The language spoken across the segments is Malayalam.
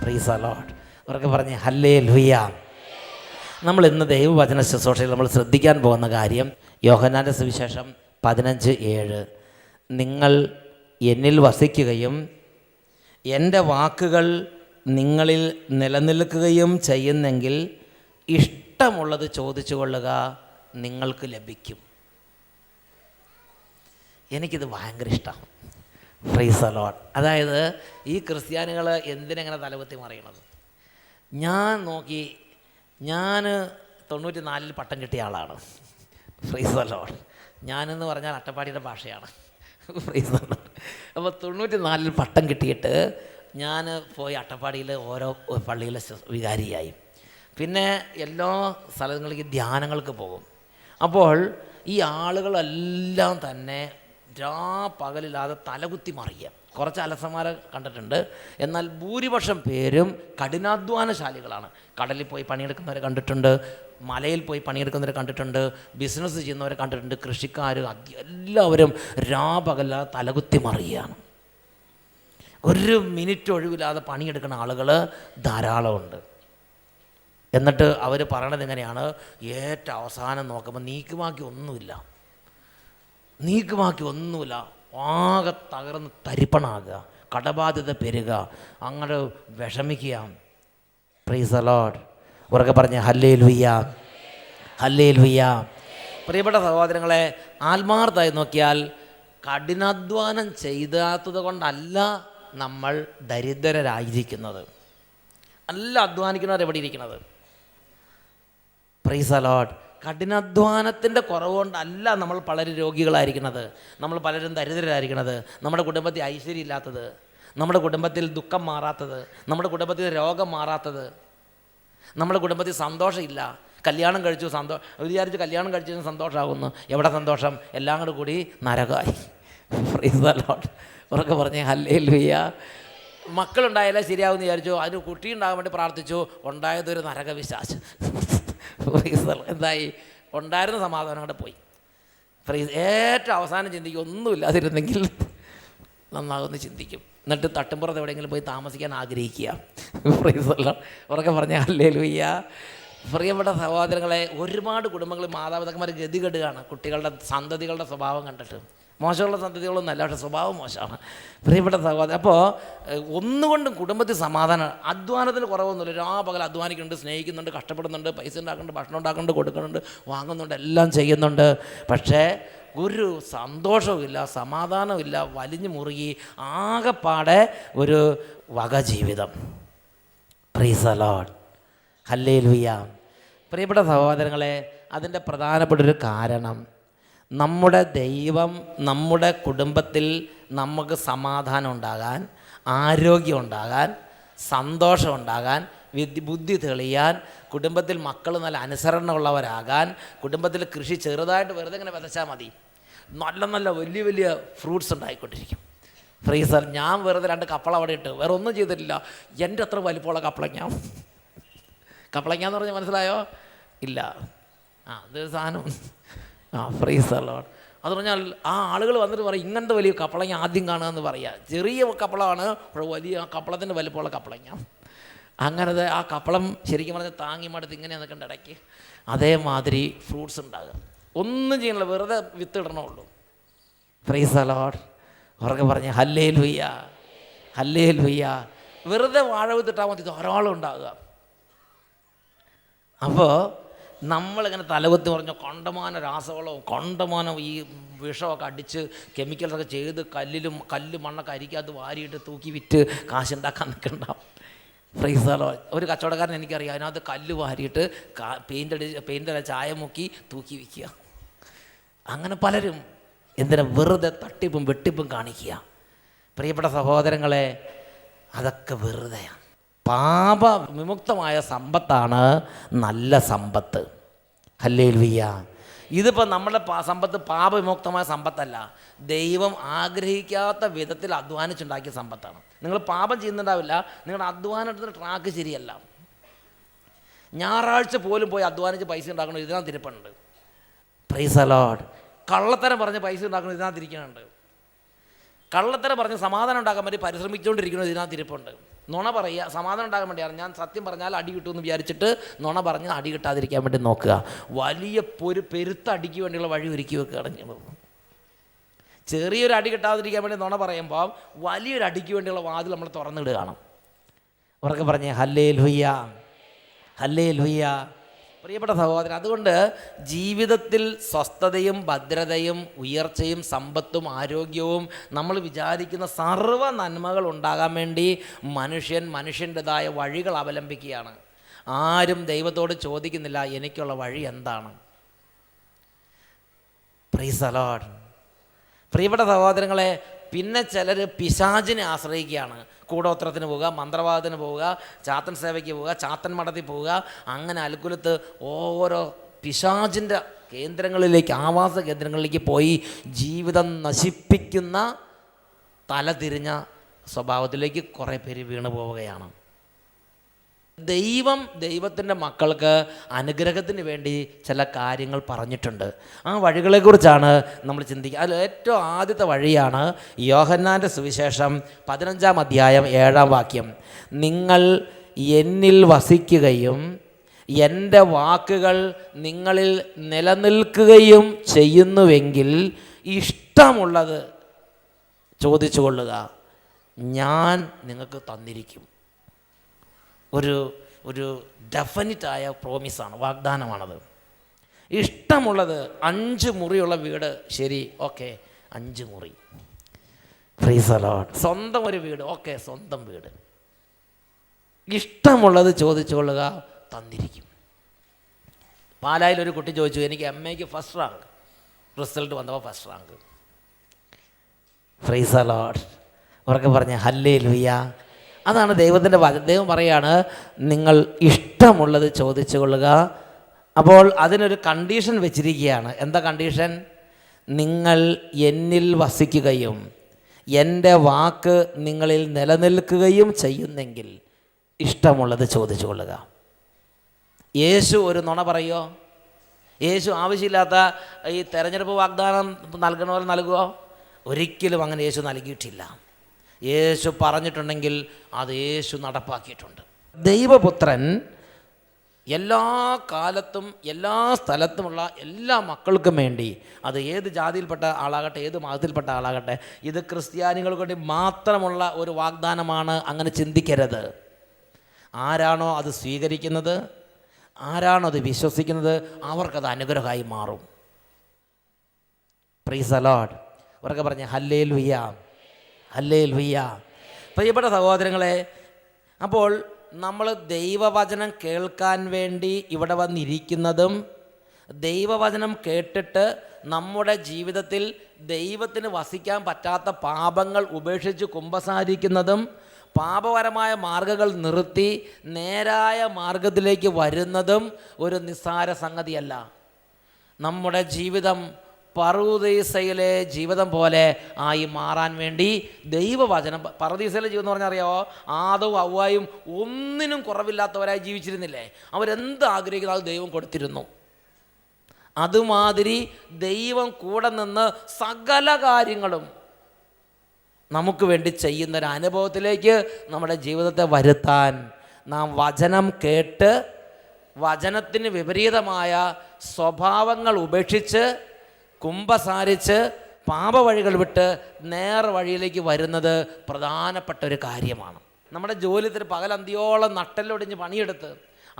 Price the lord. അവർക്ക് പറഞ്ഞ് ഹല്ലേലൂയ. നമ്മൾ ഇന്ന് ദൈവവചന ശുശ്രൂഷയിൽ നമ്മൾ ശ്രദ്ധിക്കാൻ പോകുന്ന കാര്യം യോഹന്നാൻ്റെ സുവിശേഷം 15:7. നിങ്ങൾ എന്നിൽ വസിക്കുകയും എൻ്റെ വാക്കുകൾ നിങ്ങളിൽ നിലനിൽക്കുകയും ചെയ്യുന്നെങ്കിൽ ഇഷ്ടമുള്ളത് ചോദിച്ചു കൊള്ളുക, നിങ്ങൾക്ക് ലഭിക്കും. എനിക്കിത് ഭയങ്കര ഇഷ്ടമാണ്. Price the Lord. അതായത് ഈ ക്രിസ്ത്യാനികൾ എന്തിനെങ്ങനെ തലകുത്തി മറിയണത്? ഞാൻ 94 പട്ടം കിട്ടിയ ആളാണ്. Price the Lord. ഞാനെന്ന് പറഞ്ഞാൽ അട്ടപ്പാടിയുടെ ഭാഷയാണ്. Price the lord. അപ്പോൾ 94 പട്ടം കിട്ടിയിട്ട് ഞാൻ പോയി അട്ടപ്പാടിയിൽ ഓരോ പള്ളിയിലെ വികാരിയായി. പിന്നെ എല്ലാ സ്ഥലങ്ങളിലേക്ക് ധ്യാനങ്ങൾക്ക് പോകും. അപ്പോൾ ഈ ആളുകളെല്ലാം തന്നെ പകലില്ലാതെ തലകുത്തി മറിയുക. കുറച്ച് അലസന്മാരെ കണ്ടിട്ടുണ്ട്, എന്നാൽ ഭൂരിപക്ഷം പേരും കഠിനാധ്വാനശാലികളാണ്. കടലിൽ പോയി പണിയെടുക്കുന്നവരെ കണ്ടിട്ടുണ്ട്, മലയിൽ പോയി പണിയെടുക്കുന്നവരെ കണ്ടിട്ടുണ്ട്, ബിസിനസ് ചെയ്യുന്നവരെ കണ്ടിട്ടുണ്ട്, കൃഷിക്കാർ, എല്ലാവരും പകലില്ലാതെ തലകുത്തി മറിയുകയാണ്. ഒരു മിനിറ്റ് ഒഴിവില്ലാതെ പണിയെടുക്കുന്ന ആളുകൾ ധാരാളമുണ്ട്. എന്നിട്ട് അവർ പറയണത് എങ്ങനെയാണ്? ഏറ്റവും അവസാനം നോക്കുമ്പോൾ നീക്കുമാക്കി ഒന്നുമില്ല, ആകെ തകർന്ന് തരിപ്പണാകുക, കടബാധ്യത പെരുക, അങ്ങനെ വിഷമിക്കുക. Price the lord. ഉറക്കെ പറഞ്ഞ് ഹല്ലേലൂയ, ഹല്ലേലൂയ. പ്രിയപ്പെട്ട സഹോദരങ്ങളെ, ആത്മാർത്ഥമായി നോക്കിയാൽ കഠിനാധ്വാനം ചെയ്താത്തത് കൊണ്ടല്ല നമ്മൾ ദരിദ്രരായിരിക്കുന്നത്. നല്ല അധ്വാനിക്കുന്നവർ എവിടെ ഇരിക്കുന്നത്? Praise the lord. കഠിനാധ്വാനത്തിൻ്റെ കുറവുകൊണ്ടല്ല നമ്മൾ പലരും രോഗികളായിരിക്കുന്നത്, നമ്മൾ പലരും ദരിദ്രരായിരിക്കുന്നത്, നമ്മുടെ കുടുംബത്തിൽ ഐശ്വര്യം ഇല്ലാത്തത്, നമ്മുടെ കുടുംബത്തിൽ ദുഃഖം മാറാത്തത്, നമ്മുടെ കുടുംബത്തിൽ രോഗം മാറാത്തത്, നമ്മുടെ കുടുംബത്തിൽ സന്തോഷമില്ല. കല്യാണം കഴിച്ചു വിചാരിച്ച് കല്യാണം കഴിച്ചതിന് സന്തോഷമാകുന്നു. എവിടെ സന്തോഷം? എല്ലാം കൂടി നരകമായി. Price the lord. ഉറക്കെ പറഞ്ഞേ ഹല്ലേലൂയ. മക്കളുണ്ടായാലേ ശരിയാവുമെന്ന് വിചാരിച്ചു, അതിന് കുട്ടി ഉണ്ടാകാൻ വേണ്ടി പ്രാർത്ഥിച്ചു, ഉണ്ടായതൊരു നരകവിശ്വാസം. എന്തായി? ഉണ്ടായിരുന്ന സമാധാനം കൂടെ പോയി. ഏറ്റവും അവസാനം ചിന്തിക്കും, ഒന്നുമില്ലാതിരുന്നെങ്കിൽ നന്നാകുമെന്ന് ചിന്തിക്കും. എന്നിട്ട് തട്ടുംപുറത്ത് എവിടെയെങ്കിലും പോയി താമസിക്കാൻ ആഗ്രഹിക്കുക. ഉറക്കെ പറഞ്ഞ ഹല്ലേലൂയ. പ്രിയപ്പെട്ട സഹോദരങ്ങളെ, ഒരുപാട് കുടുംബങ്ങൾ മാതാപിതാക്കന്മാർ ഗതികെടുകയാണ് കുട്ടികളുടെ സന്തതികളുടെ സ്വഭാവം കണ്ടിട്ട്. മോശമുള്ള സന്തതികളൊന്നുമല്ല, പക്ഷേ സ്വഭാവം മോശമാണ്. പ്രിയപ്പെട്ട സഹോദരൻ, അപ്പോൾ ഒന്നുകൊണ്ടും കുടുംബത്തിൽ സമാധാനം, അധ്വാനത്തിന് കുറവൊന്നുമില്ല. പകൽ അധ്വാനിക്കുന്നുണ്ട്, സ്നേഹിക്കുന്നുണ്ട്, കഷ്ടപ്പെടുന്നുണ്ട്, പൈസ ഉണ്ടാക്കുന്നുണ്ട്, ഭക്ഷണം ഉണ്ടാക്കുന്നുണ്ട്, കൊടുക്കുന്നുണ്ട്, വാങ്ങുന്നുണ്ട്, എല്ലാം ചെയ്യുന്നുണ്ട്. പക്ഷേ ഒരു സന്തോഷവുമില്ല, സമാധാനമില്ല, വലിഞ്ഞു മുറുകി ആകെപ്പാടെ ഒരു വകജീവിതം. Praise the lord, hallelujah. പ്രിയപ്പെട്ട സഹോദരങ്ങളെ, അതിൻ്റെ പ്രധാനപ്പെട്ടൊരു കാരണം നമ്മുടെ ദൈവം നമ്മുടെ കുടുംബത്തിൽ നമുക്ക് സമാധാനം ഉണ്ടാകാൻ, ആരോഗ്യം ഉണ്ടാകാൻ, സന്തോഷം ഉണ്ടാകാൻ, ബുദ്ധി തെളിയാൻ, കുടുംബത്തിൽ മക്കൾ നല്ല അനുസരണമുള്ളവരാകാൻ, കുടുംബത്തിൽ കൃഷി ചെറുതായിട്ട് വെറുതെ ഇങ്ങനെ വിതച്ചാൽ മതി, നല്ല നല്ല വലിയ വലിയ ഫ്രൂട്ട്സ് ഉണ്ടായിക്കൊണ്ടിരിക്കും. ഫ്രീസർ ഞാൻ വെറുതെ 2 കപ്പള അവിടെ ഇട്ട് വേറെ ഒന്നും ചെയ്തിട്ടില്ല. എൻ്റെ അത്ര വലിപ്പമുള്ള കപ്പളങ്ങാന്ന് പറഞ്ഞാൽ മനസ്സിലായോ? ഇല്ല. അതൊരു സാധനം. Price the Lord. അത് പറഞ്ഞാൽ ആ ആളുകൾ വന്നിട്ട് പറയും, ഇങ്ങനത്തെ വലിയ കപ്പളങ്ങ ആദ്യം കാണുക എന്ന് പറയുക. ചെറിയ കപ്പളമാണ്, പക്ഷേ വലിയ കപ്പളത്തിൻ്റെ വലിപ്പമുള്ള കപ്പളങ്ങ. അങ്ങനത്തെ ആ കപ്പളം ശരിക്കും പറഞ്ഞാൽ താങ്ങി മടുത്ത് ഇങ്ങനെ നിൽക്കേണ്ട ഇടയ്ക്ക് അതേമാതിരി ഫ്രൂട്ട്സ് ഉണ്ടാകുക. ഒന്നും ചെയ്യണില്ല, വെറുതെ വിത്ത് ഇടണമുള്ളൂ. Praise the lord. ഉറക്കെ പറഞ്ഞ് ഹല്ലേലൂയ, ഹല്ലേലൂയ. വെറുതെ വാഴ വിത്തിട്ടാൽ മതി, ധാരാളം ഉണ്ടാകുക. അപ്പോൾ നമ്മളിങ്ങനെ തലകുത്തി പറഞ്ഞ കണ്ടമാനം രാസവളവും കണ്ടമാനം ഈ വിഷമൊക്കെ അടിച്ച് കെമിക്കൽസൊക്കെ ചെയ്ത് കല്ല് മണ്ണൊക്കെ അരിക്കകത്ത് വാരിയിട്ട് തൂക്കി വിറ്റ് കാശുണ്ടാക്കാൻ നിൽക്കണ്ടാവും. Praise the lord. ഒരു കച്ചവടക്കാരൻ എനിക്കറിയാം, അതിനകത്ത് കല്ല് വാരിയിട്ട് പെയിൻ്റ് ചായ മുക്കി തൂക്കി വിൽക്കുക. അങ്ങനെ പലരും എന്തിനാ വെറുതെ തട്ടിപ്പും വെട്ടിപ്പും കാണിക്കുക. പ്രിയപ്പെട്ട സഹോദരങ്ങളെ, അതൊക്കെ വെറുതെയാണ്. പാപ വിമുക്തമായ സമ്പത്താണ് നല്ല സമ്പത്ത്. ഹല്ലേലൂയ. ഇതിപ്പോൾ നമ്മുടെ സമ്പത്ത് പാപവിമുക്തമായ സമ്പത്തല്ല, ദൈവം ആഗ്രഹിക്കാത്ത വിധത്തിൽ അധ്വാനിച്ചുണ്ടാക്കിയ സമ്പത്താണ്. നിങ്ങൾ പാപം ചെയ്യുന്നുണ്ടാവില്ല, നിങ്ങളുടെ അധ്വാനത്തിൻ്റെ ട്രാക്ക് ശരിയല്ല. ഞായറാഴ്ച പോലും പോയി അധ്വാനിച്ച് പൈസ ഉണ്ടാക്കണം, ഇതിനകത്ത് ഇരിപ്പുണ്ട്. Price the Lord. കള്ളത്തരം പറഞ്ഞ് പൈസ ഉണ്ടാക്കണം, ഇതിനകത്ത് ഇരിക്കുന്നുണ്ട്. കള്ളത്തരം പറഞ്ഞ് സമാധാനം ഉണ്ടാക്കാൻ വേണ്ടി പരിശ്രമിച്ചുകൊണ്ടിരിക്കുന്നത് ഇതിനകത്ത് ഇരിപ്പുണ്ട്. നുണ പറയുക, സമാധാനം ഉണ്ടാകാൻ വേണ്ടിയാണ്. ഞാൻ സത്യം പറഞ്ഞാൽ അടി കിട്ടുമെന്ന് വിചാരിച്ചിട്ട് നുണ പറഞ്ഞ് അടി കിട്ടാതിരിക്കാൻ വേണ്ടി നോക്കുക. വലിയ പെരുത്ത അടിക്ക് വേണ്ടിയുള്ള വഴി ഒരുക്കി വെക്കുകയാണ് ഞങ്ങൾ. ചെറിയൊരു അടി കിട്ടാതിരിക്കാൻ വേണ്ടി നുണ പറയുമ്പോൾ വലിയൊരു അടിക്ക് വേണ്ടിയുള്ള വാതിൽ നമ്മൾ തുറന്നിടുകയാണ്. അവർക്ക് പറഞ്ഞേ ഹല്ലേലൂയ, ഹല്ലേലൂയ. പ്രിയപ്പെട്ട സഹോദരൻ, അതുകൊണ്ട് ജീവിതത്തിൽ സ്വസ്ഥതയും ഭദ്രതയും ഉയർച്ചയും സമ്പത്തും ആരോഗ്യവും നമ്മൾ വിചാരിക്കുന്ന സർവ്വ നന്മകൾ ഉണ്ടാകാൻ വേണ്ടി മനുഷ്യൻ്റെതായ വഴികൾ അവലംബിക്കുകയാണ്. ആരും ദൈവത്തോട് ചോദിക്കുന്നില്ല എനിക്കുള്ള വഴി എന്താണ്. Price the Lord. പ്രിയപ്പെട്ട സഹോദരങ്ങളെ, പിന്നെ ചിലർ പിശാചിനെ ആശ്രയിക്കുകയാണ്. കൂടോത്രത്തിന് പോവുക, മന്ത്രവാദത്തിന് പോവുക, ചാത്തൻ സേവയ്ക്ക് പോവുക, ചാത്തൻ മഠത്തിൽ പോവുക. അങ്ങനെ അൽക്കുലത്ത് ഓരോ പിശാചിൻ്റെ കേന്ദ്രങ്ങളിലേക്ക്, ആവാസ കേന്ദ്രങ്ങളിലേക്ക് പോയി ജീവിതം നശിപ്പിക്കുന്ന തലതിരിഞ്ഞ സ്വഭാവത്തിലേക്ക് കുറേ പേര് വീണു പോവുകയാണ്. ദൈവത്തിൻ്റെ മക്കൾക്ക് അനുഗ്രഹത്തിന് വേണ്ടി ചില കാര്യങ്ങൾ പറഞ്ഞിട്ടുണ്ട്. ആ വഴികളെക്കുറിച്ചാണ് നമ്മൾ ചിന്തിക്കുക. അതിൽ ഏറ്റവും ആദ്യത്തെ വഴിയാണ് യോഹന്നാൻ്റെ സുവിശേഷം 15-ാം അധ്യായം 7-ാം വാക്യം. നിങ്ങൾ എന്നിൽ വസിക്കുകയും എൻ്റെ വാക്കുകൾ നിങ്ങളിൽ നിലനിൽക്കുകയും ചെയ്യുന്നുവെങ്കിൽ ഇഷ്ടമുള്ളത് ചോദിച്ചു കൊള്ളുക, ഞാൻ നിങ്ങൾക്ക് തന്നിരിക്കും. ഒരു ഡെഫിനിറ്റായ പ്രോമിസാണ്, വാഗ്ദാനമാണത്. ഇഷ്ടമുള്ളത് 5 മുറിയുള്ള വീട്, ശരി, ഓക്കെ, 5 മുറി. Price the Lord. സ്വന്തം ഒരു വീട്, ഓക്കെ, സ്വന്തം വീട്. ഇഷ്ടമുള്ളത് ചോദിച്ചു കൊള്ളുക, തന്നിരിക്കും. പാലായിലൊരു കുട്ടി ചോദിച്ചു, എനിക്ക് MAക്ക് ഫസ്റ്റ് റാങ്ക്, റിസൾട്ട് വന്നപ്പോൾ first rank. Price the lord. അവർക്ക് പറഞ്ഞ ഹല്ലേലൂയ. അതാണ് ദൈവത്തിൻ്റെ ദൈവം പറയാണ്, നിങ്ങൾ ഇഷ്ടമുള്ളത് ചോദിച്ചു കൊള്ളുക. അപ്പോൾ അതിനൊരു കണ്ടീഷൻ വെച്ചിരിക്കുകയാണ്. എന്താ കണ്ടീഷൻ? നിങ്ങൾ എന്നിൽ വസിക്കുകയും എൻ്റെ വാക്ക് നിങ്ങളിൽ നിലനിൽക്കുകയും ചെയ്യുന്നെങ്കിൽ ഇഷ്ടമുള്ളത് ചോദിച്ചു കൊള്ളുക. യേശു ഒരു നുണ പറയുമോ? യേശു ആവശ്യമില്ലാത്ത ഈ തെരഞ്ഞെടുപ്പ് വാഗ്ദാനം നൽകണവർ നൽകുമോ? ഒരിക്കലും അങ്ങനെ യേശു നൽകിയിട്ടില്ല. യേശു പറഞ്ഞിട്ടുണ്ടെങ്കിൽ അത് യേശു നടപ്പാക്കിയിട്ടുണ്ട്. ദൈവപുത്രൻ എല്ലാ കാലത്തും എല്ലാ സ്ഥലത്തുമുള്ള എല്ലാ മക്കൾക്കും വേണ്ടി, അത് ഏത് ജാതിയിൽപ്പെട്ട ആളാകട്ടെ, ഏത് മതത്തിൽപ്പെട്ട ആളാകട്ടെ, ഇത് ക്രിസ്ത്യാനികൾക്ക് വേണ്ടി മാത്രമുള്ള ഒരു വാഗ്ദാനമാണ്. അങ്ങനെ ചിന്തിക്കരുത്. ആരാണോ അത് സ്വീകരിക്കുന്നത്, ആരാണോ അത് വിശ്വസിക്കുന്നത്, അവർക്കത് അനുഗ്രഹമായി മാറും. Price the lord. അവർക്ക് പറഞ്ഞ ഹല്ലേലൂയ, ഹല്ലേലൂയ. പ്രിയപ്പെട്ട സഹോദരങ്ങളെ, അപ്പോൾ നമ്മൾ ദൈവവചനം കേൾക്കാൻ വേണ്ടി ഇവിടെ വന്നിരിക്കുന്നതും ദൈവവചനം കേട്ടിട്ട് നമ്മുടെ ജീവിതത്തിൽ ദൈവത്തിന് വസിക്കാൻ പറ്റാത്ത പാപങ്ങൾ ഉപേക്ഷിച്ച് കുമ്പസാരിക്കുന്നതും പാപപരമായ മാർഗ്ഗങ്ങൾ നിർത്തി നേരായ മാർഗത്തിലേക്ക് വരുന്നതും ഒരു നിസ്സാര സംഗതിയല്ല. നമ്മുടെ ജീവിതം പറുദീസയിലെ ജീവിതം പോലെ ആയി മാറാൻ വേണ്ടി ദൈവവചനം, പറുദീസയിലെ ജീവിതം എന്ന് പറഞ്ഞാൽ അറിയാമോ, ആദവും ഹവ്വായും ഒന്നിനും കുറവില്ലാത്തവരായി ജീവിച്ചിരുന്നില്ലേ? അവരെന്ത് ആഗ്രഹിക്കുന്നു അത് ദൈവം കൊടുത്തിരുന്നു. അതുമാതിരി ദൈവം കൂടെ നിന്ന് സകല കാര്യങ്ങളും നമുക്ക് വേണ്ടി ചെയ്യുന്നൊരു അനുഭവത്തിലേക്ക് നമ്മുടെ ജീവിതത്തെ വരുത്താൻ നാം വചനം കേട്ട് വചനത്തിന് വിപരീതമായ സ്വഭാവങ്ങൾ ഉപേക്ഷിച്ച് കുമ്പസാരിച്ച് പാപവഴികൾ വിട്ട് നേർ വഴിയിലേക്ക് വരുന്നത് പ്രധാനപ്പെട്ട ഒരു കാര്യമാണ്. നമ്മുടെ ജോലിത്തിൽ പകലന്തിയോളം നട്ടെല്ലൊടിഞ്ഞ് പണിയെടുത്ത്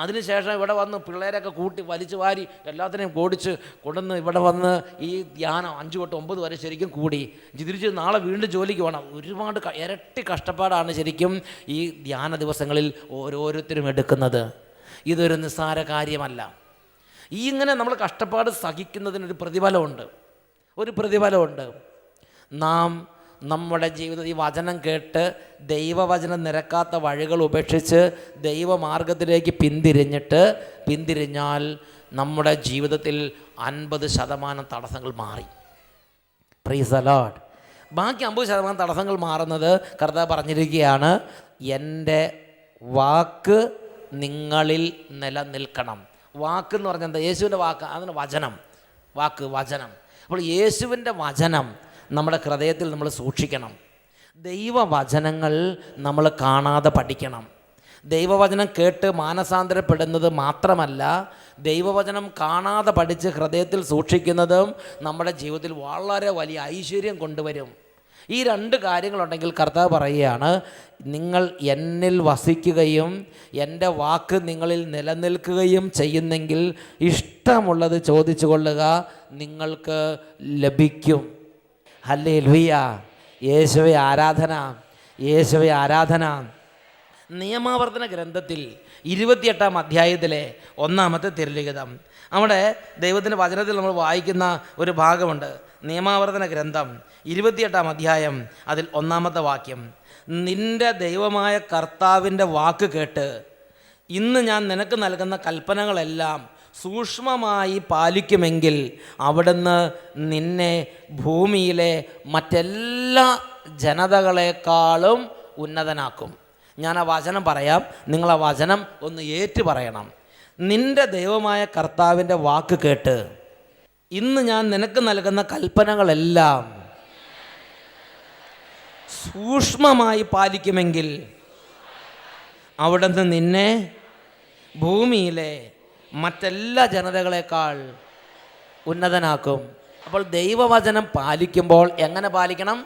അതിനുശേഷം ഇവിടെ വന്ന് പിള്ളേരൊക്കെ കൂട്ടി വലിച്ചു വാരി എല്ലാത്തിനെയും ഓടിച്ച് കൊണ്ടുവന്ന് ഇവിടെ വന്ന് ഈ ധ്യാനം 5 തൊട്ട് 9 വരെ ശരിക്കും കൂടി തിരിച്ച് നാളെ വീണ്ടും ജോലിക്ക് പോകണം. ഒരുപാട് ഇരട്ടി കഷ്ടപ്പാടാണ് ശരിക്കും ഈ ധ്യാന ദിവസങ്ങളിൽ ഓരോരുത്തരും എടുക്കുന്നത്. ഇതൊരു നിസ്സാര കാര്യമല്ല. ഈ ഇങ്ങനെ നമ്മൾ കഷ്ടപ്പാട് സഹിക്കുന്നതിനൊരു പ്രതിഫലമുണ്ട്. നാം നമ്മുടെ ജീവിതത്തിൽ ഈ വചനം കേട്ട് ദൈവവചനം നിരക്കാത്ത വഴികൾ ഉപേക്ഷിച്ച് ദൈവമാർഗത്തിലേക്ക് പിന്തിരിഞ്ഞാൽ നമ്മുടെ ജീവിതത്തിൽ 50% തടസ്സങ്ങൾ മാറി. Price the Lord. ബാക്കി 50% തടസ്സങ്ങൾ മാറുന്നത് കർത്താവ് പറഞ്ഞിരിക്കുകയാണ്, എൻ്റെ വാക്ക് നിങ്ങളിൽ നിലനിൽക്കണം. വാക്ക് എന്ന് പറഞ്ഞാൽ എന്താ? യേശുവിൻ്റെ വാക്ക്, അതിന് വചനം, വചനം. അപ്പോൾ യേശുവിൻ്റെ വചനം നമ്മുടെ ഹൃദയത്തിൽ നമ്മൾ സൂക്ഷിക്കണം. ദൈവവചനങ്ങൾ നമ്മൾ കാണാതെ പഠിക്കണം. ദൈവവചനം കേട്ട് മാനസാന്തരപ്പെടുന്നത് മാത്രമല്ല, ദൈവവചനം കാണാതെ പഠിച്ച് ഹൃദയത്തിൽ സൂക്ഷിക്കുന്നതും നമ്മുടെ ജീവിതത്തിൽ വളരെ വലിയ ഐശ്വര്യം കൊണ്ടുവരും. ഈ രണ്ട് കാര്യങ്ങളുണ്ടെങ്കിൽ കർത്താവ് പറയുകയാണ്, നിങ്ങൾ എന്നിൽ വസിക്കുകയും എൻ്റെ വാക്ക് നിങ്ങളിൽ നിലനിൽക്കുകയും ചെയ്യുന്നെങ്കിൽ ഇഷ്ടമുള്ളത് ചോദിച്ചു കൊള്ളുക, നിങ്ങൾക്ക് ലഭിക്കും. ഹല്ലേലൂയ. യേശുവേ ആരാധന, യേശുവേ ആരാധന. നിയമാവർത്തന ഗ്രന്ഥത്തിൽ 28-ാം അധ്യായത്തിലെ 1-ാമത്തെ തിരുലിഖിതം, അവിടെ ദൈവത്തിൻ്റെ വചനത്തിൽ നമ്മൾ വായിക്കുന്ന ഒരു ഭാഗമുണ്ട്. നിയമാവർത്തന ഗ്രന്ഥം 28-ാം അധ്യായം, അതിൽ 1-ാമത്തെ വാക്യം, നിൻ്റെ ദൈവമായ കർത്താവിൻ്റെ വാക്ക് കേട്ട് ഇന്ന് ഞാൻ നിനക്ക് നൽകുന്ന കൽപ്പനകളെല്ലാം സൂക്ഷ്മമായി പാലിക്കുമെങ്കിൽ അവിടുന്ന് നിന്നെ ഭൂമിയിലെ മറ്റെല്ലാ ജനതകളെക്കാളും ഉന്നതനാക്കും. ഞാൻ ആ വചനം പറയാം, നിങ്ങൾ ആ വചനം ഒന്ന് ഏറ്റു പറയണം. നിൻ്റെ ദൈവമായ കർത്താവിൻ്റെ വാക്ക് കേട്ട് ഇന്ന് ഞാൻ നിനക്ക് നൽകുന്ന കൽപ്പനകളെല്ലാം സൂക്ഷ്മമായി പാലിക്കുമെങ്കിൽ അവിടുന്ന് നിന്നെ ഭൂമിയിലെ മറ്റെല്ലാ ജനതകളെക്കാൾ ഉന്നതനാക്കും. അപ്പോൾ ദൈവവചനം പാലിക്കുമ്പോൾ എങ്ങനെ പാലിക്കണം?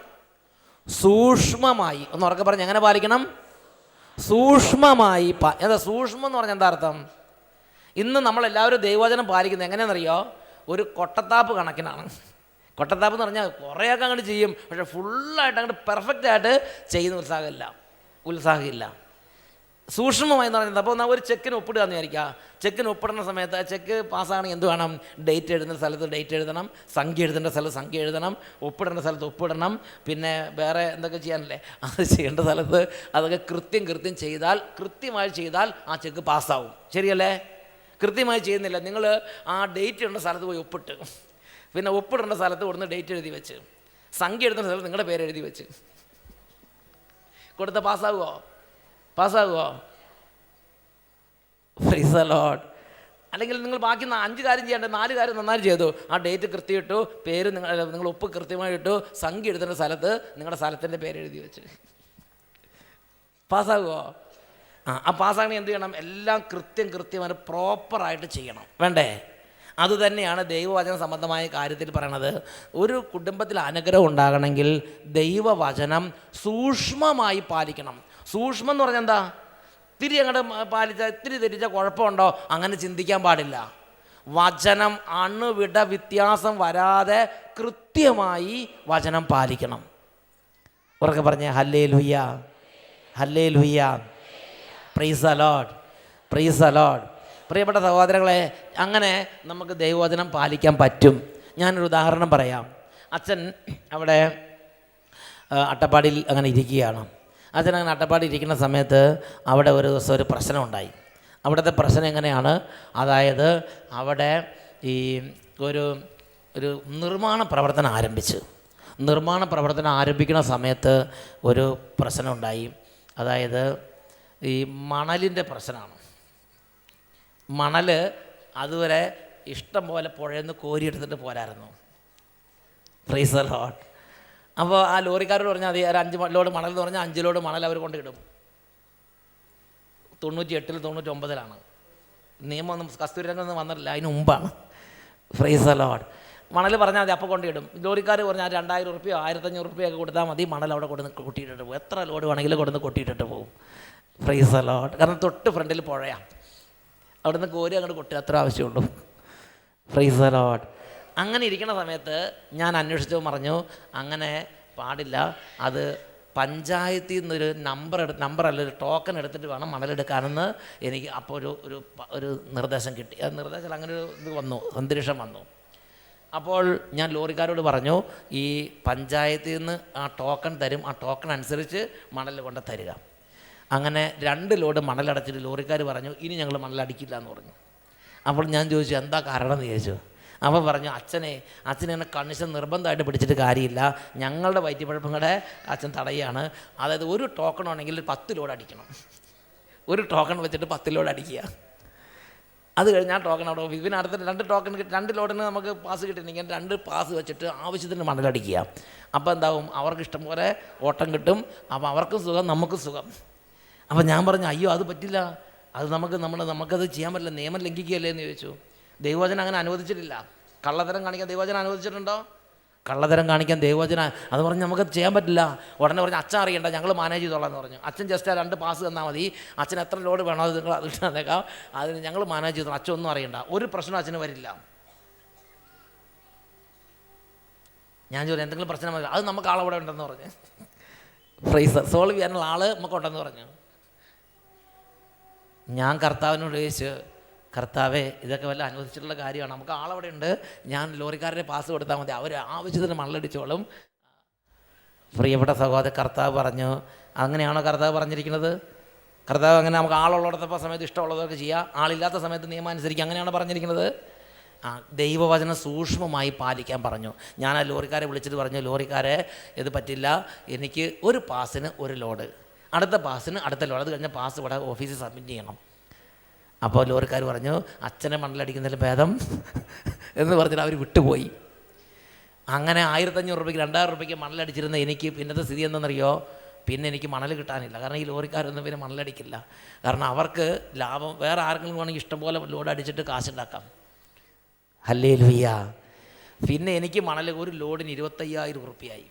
സൂക്ഷ്മമായി. ഒന്ന് ഉറക്കെ പറഞ്ഞ്, എങ്ങനെ പാലിക്കണം? സൂക്ഷ്മമായി. എന്താ സൂക്ഷ്മം എന്ന് പറഞ്ഞാൽ എന്താ അർത്ഥം? ഇന്ന് നമ്മളെല്ലാവരും ദൈവവചനം പാലിക്കുന്നത് എങ്ങനെയാണെന്നറിയോ? ഒരു കൊട്ടത്താപ്പ് കണക്കിനാണ്. കൊട്ടത്താപ്പ് എന്ന് പറഞ്ഞാൽ കുറേയൊക്കെ അങ്ങോട്ട് ചെയ്യും, പക്ഷേ ഫുള്ളായിട്ട് അങ്ങോട്ട് പെർഫെക്റ്റായിട്ട് ചെയ്യുന്ന ഉത്സാഹമില്ല. സൂക്ഷ്മമായി എന്ന് പറയുന്നത്, അപ്പോൾ ഒരു ചെക്കിന് ഒപ്പിടുക എന്ന് വിചാരിക്കുക. ചെക്കിന് ഒപ്പിടുന്ന സമയത്ത് ചെക്ക് പാസ്സാണെങ്കിൽ എന്ത് വേണം? ഡേറ്റ് എഴുതുന്ന സ്ഥലത്ത് ഡേറ്റ് എഴുതണം, സംഖ്യ എഴുതേണ്ട സ്ഥലത്ത് സംഖ്യ എഴുതണം, ഒപ്പിടേണ്ട സ്ഥലത്ത് ഒപ്പിടണം, പിന്നെ വേറെ എന്തൊക്കെ ചെയ്യാനല്ലേ അത് ചെയ്യേണ്ട സ്ഥലത്ത് അതൊക്കെ കൃത്യം ചെയ്താൽ, കൃത്യമായി ചെയ്താൽ ആ ചെക്ക് പാസ്സാവും. ശരിയല്ലേ? കൃത്യമായി ചെയ്യുന്നില്ല, നിങ്ങൾ ആ ഡേറ്റ് ഇടേണ്ട സ്ഥലത്ത് പോയി ഒപ്പിട്ട്, പിന്നെ ഒപ്പിടേണ്ട സ്ഥലത്ത് കൊടുന്ന് ഡേറ്റ് എഴുതി വെച്ച്, സംഖ്യ എഴുതുന്ന സ്ഥലത്ത് നിങ്ങളുടെ പേര് എഴുതി വെച്ച് കൊടുത്ത പാസ്സാകുമോ? Price the Lord. അല്ലെങ്കിൽ നിങ്ങൾ ബാക്കി 5 കാര്യം ചെയ്യേണ്ട 4 കാര്യം നന്നായി ചെയ്തു. ആ ഡേറ്റ് കൃത്യം ഇട്ടു, പേര് നിങ്ങൾ ഒപ്പ് കൃത്യമായി ഇട്ടു, സംഖ്യ എഴുതുന്ന സ്ഥലത്ത് നിങ്ങളുടെ സ്ഥലത്തിൻ്റെ പേര് എഴുതി വെച്ച് പാസ്സാകുമോ? ആ പാസ്സാകണമെങ്കിൽ എന്ത് ചെയ്യണം? എല്ലാം കൃത്യമായിട്ട് പ്രോപ്പറായിട്ട് ചെയ്യണം. വേണ്ടേ? അതുതന്നെയാണ് ദൈവവചന സംബന്ധമായ കാര്യത്തിൽ പറയണത്. ഒരു കുടുംബത്തിൽ അനുഗ്രഹം ഉണ്ടാകണമെങ്കിൽ ദൈവവചനം സൂക്ഷ്മമായി പാലിക്കണം. സൂക്ഷ്മം എന്ന് പറഞ്ഞാൽ എന്താ? ഇത്തിരി അങ്ങോട്ട് പാലിച്ചാൽ ഇത്തിരി തെറ്റിച്ചാൽ കുഴപ്പമുണ്ടോ? അങ്ങനെ ചിന്തിക്കാൻ പാടില്ല. വചനം അണുവിട വ്യത്യാസം വരാതെ കൃത്യമായി വചനം പാലിക്കണം. ഉറക്കെ പറഞ്ഞേ hallelujah, hallelujah, price the Lord, price the Lord. പ്രിയപ്പെട്ട സഹോദരങ്ങളെ, അങ്ങനെ നമുക്ക് ദൈവവചനം പാലിക്കാൻ പറ്റും. ഞാനൊരു ഉദാഹരണം പറയാം. അച്ഛൻ അവിടെ അട്ടപ്പാടിയിൽ അങ്ങനെ ഇരിക്കുകയാണ്. അച്ഛൻ അങ്ങനെ അട്ടപ്പാടി ഇരിക്കുന്ന സമയത്ത് അവിടെ ഒരു ദിവസം ഒരു പ്രശ്നം ഉണ്ടായി. അവിടുത്തെ പ്രശ്നം എങ്ങനെയാണ്? അതായത് അവിടെ ഈ ഒരു നിർമ്മാണ പ്രവർത്തനം ആരംഭിക്കുന്ന സമയത്ത് ഒരു പ്രശ്നം ഉണ്ടായി. അതായത് ഈ മണലിൻ്റെ പ്രശ്നമാണ്. മണൽ അതുവരെ ഇഷ്ടം പോലെ പുഴയിൽ നിന്ന് കോരിയെടുത്തിട്ട് പോരായിരുന്നു. Praise the lord. അപ്പോൾ ആ ലോറിക്കാരോട് പറഞ്ഞാൽ അത് 5 ലോഡ് മണൽ എന്ന് പറഞ്ഞാൽ 5 ലോഡ് മണൽ അവർ കൊണ്ടിടും. 98-ൽ 99-ലാണ് നിയമമൊന്നും കസ്തൂരിരംഗൊന്നും വന്നിട്ടില്ല, അതിന് മുമ്പാണ്. Price the Lord. മണൽ പറഞ്ഞാൽ മതി, അപ്പോൾ കൊണ്ടിടും. ലോറിക്കാർ പറഞ്ഞാൽ 2000 റുപ്യോ 1500 റുപ്യൊക്കെ കൊടുത്താൽ മതി, മണൽ അവിടെ കൊടുന്ന് കൊട്ടിയിട്ടിട്ട് പോകും. എത്ര ലോഡ് വേണമെങ്കിലും കൊടുന്ന് കൊട്ടിയിട്ടിട്ട് പോകും. Price the Lord. കാരണം തൊട്ട് ഫ്രണ്ടിൽ പുഴയാണ്, അവിടുന്ന് കോരി അങ്ങോട്ട് കൊട്ടി അത്ര ആവശ്യമുള്ളൂ. Price the Lord. അങ്ങനെ ഇരിക്കുന്ന സമയത്ത് ഞാൻ അന്വേഷിച്ചു പറഞ്ഞു, അങ്ങനെ പാടില്ല, അത് പഞ്ചായത്തിൽ നിന്നൊരു നമ്പറല്ല ഒരു ടോക്കൺ എടുത്തിട്ട് വേണം മണലെടുക്കാനെന്ന് എനിക്ക് അപ്പോൾ ഒരു നിർദ്ദേശം കിട്ടി. ആ നിർദ്ദേശം അങ്ങനെ ഒരു ഇത് വന്നു, അന്തരീക്ഷം വന്നു. അപ്പോൾ ഞാൻ ലോറിക്കാരോട് പറഞ്ഞു, ഈ പഞ്ചായത്തിൽ നിന്ന് ആ ടോക്കൺ തരും, ആ ടോക്കൺ അനുസരിച്ച് മണൽ കൊണ്ട് തരിക. അങ്ങനെ 2 ലോഡ് മണലടച്ചിട്ട് ലോറിക്കാർ പറഞ്ഞു, ഇനി ഞങ്ങൾ മണലടിക്കില്ല എന്ന് പറഞ്ഞു. അപ്പോൾ ഞാൻ ചോദിച്ചു, എന്താ കാരണം എന്ന് ചോദിച്ചു. അപ്പോൾ പറഞ്ഞു, അച്ഛനെ കണ്ണിശം നിർബന്ധമായിട്ട് പിടിച്ചിട്ട് കാര്യമില്ല, ഞങ്ങളുടെ വയറ്റിപ്പഴപ്പങ്ങളുടെ അച്ഛൻ തടയാണ്. അതായത് ഒരു ടോക്കൺ ആണെങ്കിൽ 10 ലോഡ് അടിക്കണം. ഒരു ടോക്കൺ വെച്ചിട്ട് 10 ലോഡ് അടിക്കുക. അത് കഴിഞ്ഞാൽ ടോക്കൺ അവിടെ ഓഫീസ്. പിന്നെ അടുത്ത 2 ടോക്കൺ 2 ലോഡിന് നമുക്ക് പാസ് കിട്ടിയിട്ടുണ്ടെങ്കിൽ 2 പാസ് വെച്ചിട്ട് ആവശ്യത്തിന് മണലടിക്കുക. അപ്പോൾ എന്താവും, അവർക്ക് ഇഷ്ടം പോലെ ഓട്ടം കിട്ടും. അപ്പോൾ അവർക്കും സുഖം, നമുക്കും സുഖം. അപ്പോൾ ഞാൻ പറഞ്ഞു, അയ്യോ അത് പറ്റില്ല, അത് നമുക്കത് ചെയ്യാൻ പറ്റില്ല, നിയമം ലംഘിക്കുകയല്ലേ എന്ന് ചോദിച്ചു. ദൈവവചനം അങ്ങനെ അനുവദിച്ചിട്ടില്ല. കള്ളത്തരം കാണിക്കാൻ ദൈവവചനം അനുവദിച്ചിട്ടുണ്ടോ? കള്ളത്തരം കാണിക്കാൻ ദൈവവചനം അത് പറഞ്ഞ് നമുക്കത് ചെയ്യാൻ പറ്റില്ല. ഉടനെ പറഞ്ഞ്, അച്ഛൻ അറിയണ്ട, ഞങ്ങൾ മാനേജ് ചെയ്തോളാം എന്ന് പറഞ്ഞു. അച്ഛൻ ജസ്റ്റ് ആ 2 പാസ് തന്നാൽ മതി, അച്ഛൻ എത്ര ലോഡ് വേണോ അത് നിങ്ങൾ അത് തന്നേക്കാം, അതിന് ഞങ്ങൾ മാനേജ് ചെയ്തോളാം, അച്ഛൻ ഒന്നും അറിയണ്ട, ഒരു പ്രശ്നം അച്ഛന് വരില്ല. ഞാൻ ചോദിച്ചു, എന്തെങ്കിലും പ്രശ്നം വരില്ല, അത് നമുക്ക് ആളവിടെ ഉണ്ടെന്ന് പറഞ്ഞ്, പ്രൈസ് സോൾവ് ചെയ്യാനുള്ള ആൾ നമുക്കുണ്ടെന്ന് പറഞ്ഞു. ഞാൻ കർത്താവിനോട് ചോദിച്ചു, കർത്താവേ ഇതൊക്കെ വല്ല അനുവദിച്ചിട്ടുള്ള കാര്യമാണ്, നമുക്ക് ആളവിടെ ഉണ്ട്, ഞാൻ ലോറിക്കാരുടെ പാസ് കൊടുത്താൽ മതി, അവർ ആവശ്യത്തിന് മണലടിച്ചോളും. പ്രിയപ്പെട്ട സഹോദരൻ, കർത്താവ് പറഞ്ഞു, അങ്ങനെയാണോ കർത്താവ് പറഞ്ഞിരിക്കുന്നത്? കർത്താവ് അങ്ങനെ നമുക്ക് ആളുള്ളിടത്തപ്പോൾ സമയത്ത് ഇഷ്ടമുള്ളതൊക്കെ ചെയ്യുക, ആളില്ലാത്ത സമയത്ത് നിയമം അനുസരിക്കുക, അങ്ങനെയാണോ പറഞ്ഞിരിക്കുന്നത്? ദൈവവചനം സൂക്ഷ്മമായി പാലിക്കാൻ പറഞ്ഞു. ഞാൻ ആ ലോറിക്കാരെ വിളിച്ചിട്ട് പറഞ്ഞു, ലോറിക്കാരെ ഇത് പറ്റില്ല, എനിക്ക് ഒരു പാസിന് 1 ലോഡ്, അടുത്ത പാസിന് അടുത്ത ലോഡ്, അത് കഴിഞ്ഞ പാസ് ഇവിടെ ഓഫീസിൽ സബ്മിറ്റ് ചെയ്യണം. അപ്പോൾ ലോറിക്കാർ പറഞ്ഞു, അച്ഛനെ മണലടിക്കുന്നതിൽ ഭേദം എന്ന് പറഞ്ഞിട്ട് അവർ വിട്ടുപോയി. അങ്ങനെ 1500 രൂപയ്ക്ക് 2000 രൂപയ്ക്ക് മണലടിച്ചിരുന്ന എനിക്ക് പിന്നത്തെ സ്ഥിതി എന്തെന്നറിയോ? പിന്നെ എനിക്ക് മണൽ കിട്ടാനില്ല. കാരണം ഈ ലോറിക്കാരൊന്നും പിന്നെ മണലടിക്കില്ല. കാരണം അവർക്ക് ലാഭം, വേറെ ആർക്കെങ്കിലും വേണമെങ്കിൽ ഇഷ്ടംപോലെ ലോഡ് അടിച്ചിട്ട് കാശുണ്ടാക്കാം. ഹല്ലേലൂയ. പിന്നെ എനിക്ക് മണൽ ഒരു ലോഡിന് 25,000 രൂപയായി.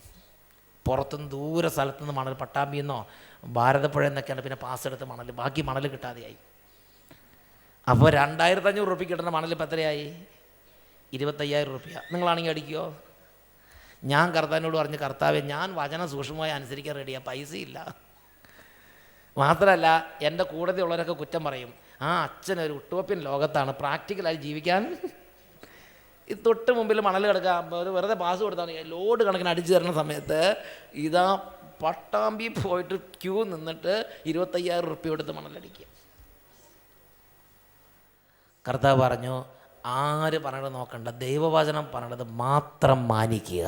പുറത്തുനിന്ന് ദൂരെ സ്ഥലത്തുനിന്ന് മണൽ, പട്ടാമ്പിന്നോ ഭാരതപ്പുഴ എന്നൊക്കെയാണ് പിന്നെ പാസ് എടുത്ത് മണൽ, ബാക്കി മണൽ കിട്ടാതെയായി. അപ്പോൾ 2500 രൂപയ്ക്ക് കിട്ടുന്ന മണൽ ഇപ്പം എത്രയായി? 25,000 രൂപ. നിങ്ങളാണെങ്കിൽ അടിക്കുമോ? ഞാൻ കർത്താവിനോട് പറഞ്ഞു, കർത്താവെ ഞാൻ വചനം സൂക്ഷ്മമായി അനുസരിക്കാൻ റെഡിയാണ്, പൈസയില്ല. മാത്രമല്ല എൻ്റെ കൂടെ ഉള്ളവരൊക്കെ കുറ്റം പറയും, ആ അച്ഛനൊരു ഉട്ടോപ്യൻ ലോകത്താണ്, പ്രാക്ടിക്കലായി ജീവിക്കാൻ ഈ തൊട്ട് മുമ്പിൽ മണൽ കിടക്കുക, വെറുതെ പാസ് കൊടുത്താൽ ലോഡ് കണക്കിന് അടിച്ചു തരുന്ന സമയത്ത് ഇതാ പട്ടാമ്പി പോയിട്ട് ക്യൂ നിന്നിട്ട് 25,000 രൂപ കൊടുത്ത് മണലടിക്കുക. കർത്താവ് പറഞ്ഞു, ആര് പറയണത് നോക്കണ്ട, ദൈവവചനം പറയണത് മാത്രം മാനിക്കുക.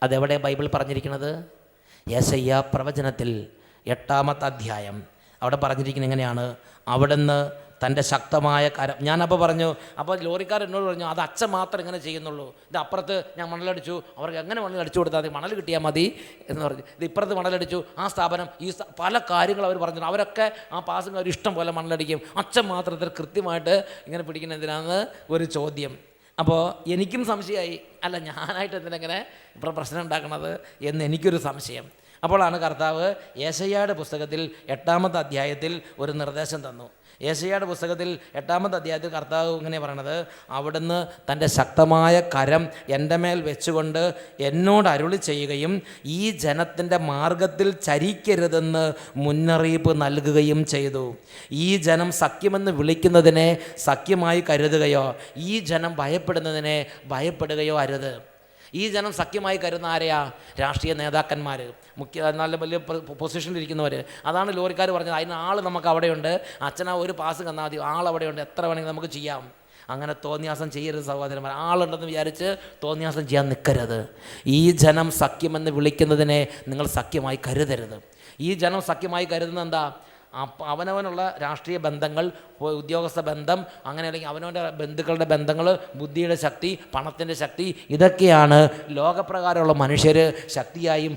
അതെവിടെ ബൈബിൾ പറഞ്ഞിരിക്കുന്നത്? യെശയ്യാ പ്രവചനത്തിൽ 8-ാമത്തെ അധ്യായം. അവിടെ പറഞ്ഞിരിക്കുന്നത് എങ്ങനെയാണ്? അവിടുന്ന് തൻ്റെ ശക്തമായ കരം. ഞാനപ്പോൾ പറഞ്ഞു, അപ്പോൾ ലോറിക്കാർ എന്നോട് പറഞ്ഞു, അത് അച്ഛൻ മാത്രം ഇങ്ങനെ ചെയ്യുന്നുള്ളൂ, ഇത് അപ്പുറത്ത് ഞാൻ മണലടിച്ചു, അവർക്ക് എങ്ങനെ മണലടിച്ചു കൊടുത്താൽ മതി, മണൽ കിട്ടിയാൽ മതി എന്ന് പറഞ്ഞു. ഇത് ഇപ്പുറത്ത് മണലടിച്ചു, ആ സ്ഥാപനം, ഈ പല കാര്യങ്ങൾ അവർ പറഞ്ഞു, അവരൊക്കെ ആ പാസിങ് അവർ ഇഷ്ടം പോലെ മണലടിക്കും, അച്ഛൻ മാത്രം ഇത്ര കൃത്യമായിട്ട് ഇങ്ങനെ പിടിക്കുന്ന എന്തിനാണെന്ന് ഒരു ചോദ്യം. അപ്പോൾ എനിക്കും സംശയമായി, അല്ല ഞാനായിട്ട് എന്തിനെങ്ങനെ ഇപ്പോൾ പ്രശ്നം ഉണ്ടാക്കണത് എന്ന് എനിക്കൊരു സംശയം. അപ്പോഴാണ് കർത്താവ് യെശയ്യായുടെ പുസ്തകത്തിൽ 8-ാമത്തെ അധ്യായത്തിൽ ഒരു നിർദ്ദേശം തന്നു. യെശയ്യായുടെ പുസ്തകത്തിൽ 8-ാമത്തെ അധ്യായത്തിൽ കർത്താവ് ഇങ്ങനെ പറയണത്, അവിടുന്ന് തൻ്റെ ശക്തമായ കരം എൻ്റെ മേൽ വെച്ചുകൊണ്ട് എന്നോട് അരുളി ചെയ്യുകയും ഈ ജനത്തിൻ്റെ മാർഗത്തിൽ ചരിക്കരുതെന്ന് മുന്നറിയിപ്പ് നൽകുകയും ചെയ്തു. ഈ ജനം സഖ്യമെന്ന് വിളിക്കുന്നതിനെ സഖ്യമായി കരുതുകയോ ഈ ജനം ഭയപ്പെടുന്നതിനെ ഭയപ്പെടുകയോ അരുത്. ഈ ജനം സഖ്യമായി കരുതുന്ന ആരെയാ? രാഷ്ട്രീയ നേതാക്കന്മാർ, നല്ല വലിയ പൊസിഷനിലിരിക്കുന്നവർ. അതാണ് ലോറിക്കാർ പറഞ്ഞത്, അതിന് ആൾ നമുക്ക് അവിടെയുണ്ട്, അച്ഛനാ ഒരു പാസ് തന്നാൽ മതി, ആളവിടെയുണ്ട്, എത്ര വേണമെങ്കിൽ നമുക്ക് ചെയ്യാം. അങ്ങനെ തോന്നിയാസം ചെയ്യരുത് സഹോദരന്മാർ. ആളുണ്ടെന്ന് വിചാരിച്ച് തോന്നിയാസം ചെയ്യാൻ നിൽക്കരുത്. ഈ ജനം സഖ്യമെന്ന് വിളിക്കുന്നതിനെ നിങ്ങൾ സഖ്യമായി കരുതരുത്. ഈ ജനം സഖ്യമായി കരുതുന്നത് എന്താ? അവനവനുള്ള രാഷ്ട്രീയ ബന്ധങ്ങൾ, ഉദ്യോഗസ്ഥ ബന്ധം, അങ്ങനെ അല്ലെങ്കിൽ അവനവൻ്റെ ബന്ധുക്കളുടെ ബന്ധങ്ങൾ, ബുദ്ധിയുടെ ശക്തി, പണത്തിൻ്റെ ശക്തി, ഇതൊക്കെയാണ് ലോകപ്രകാരമുള്ള മനുഷ്യർ ശക്തിയായും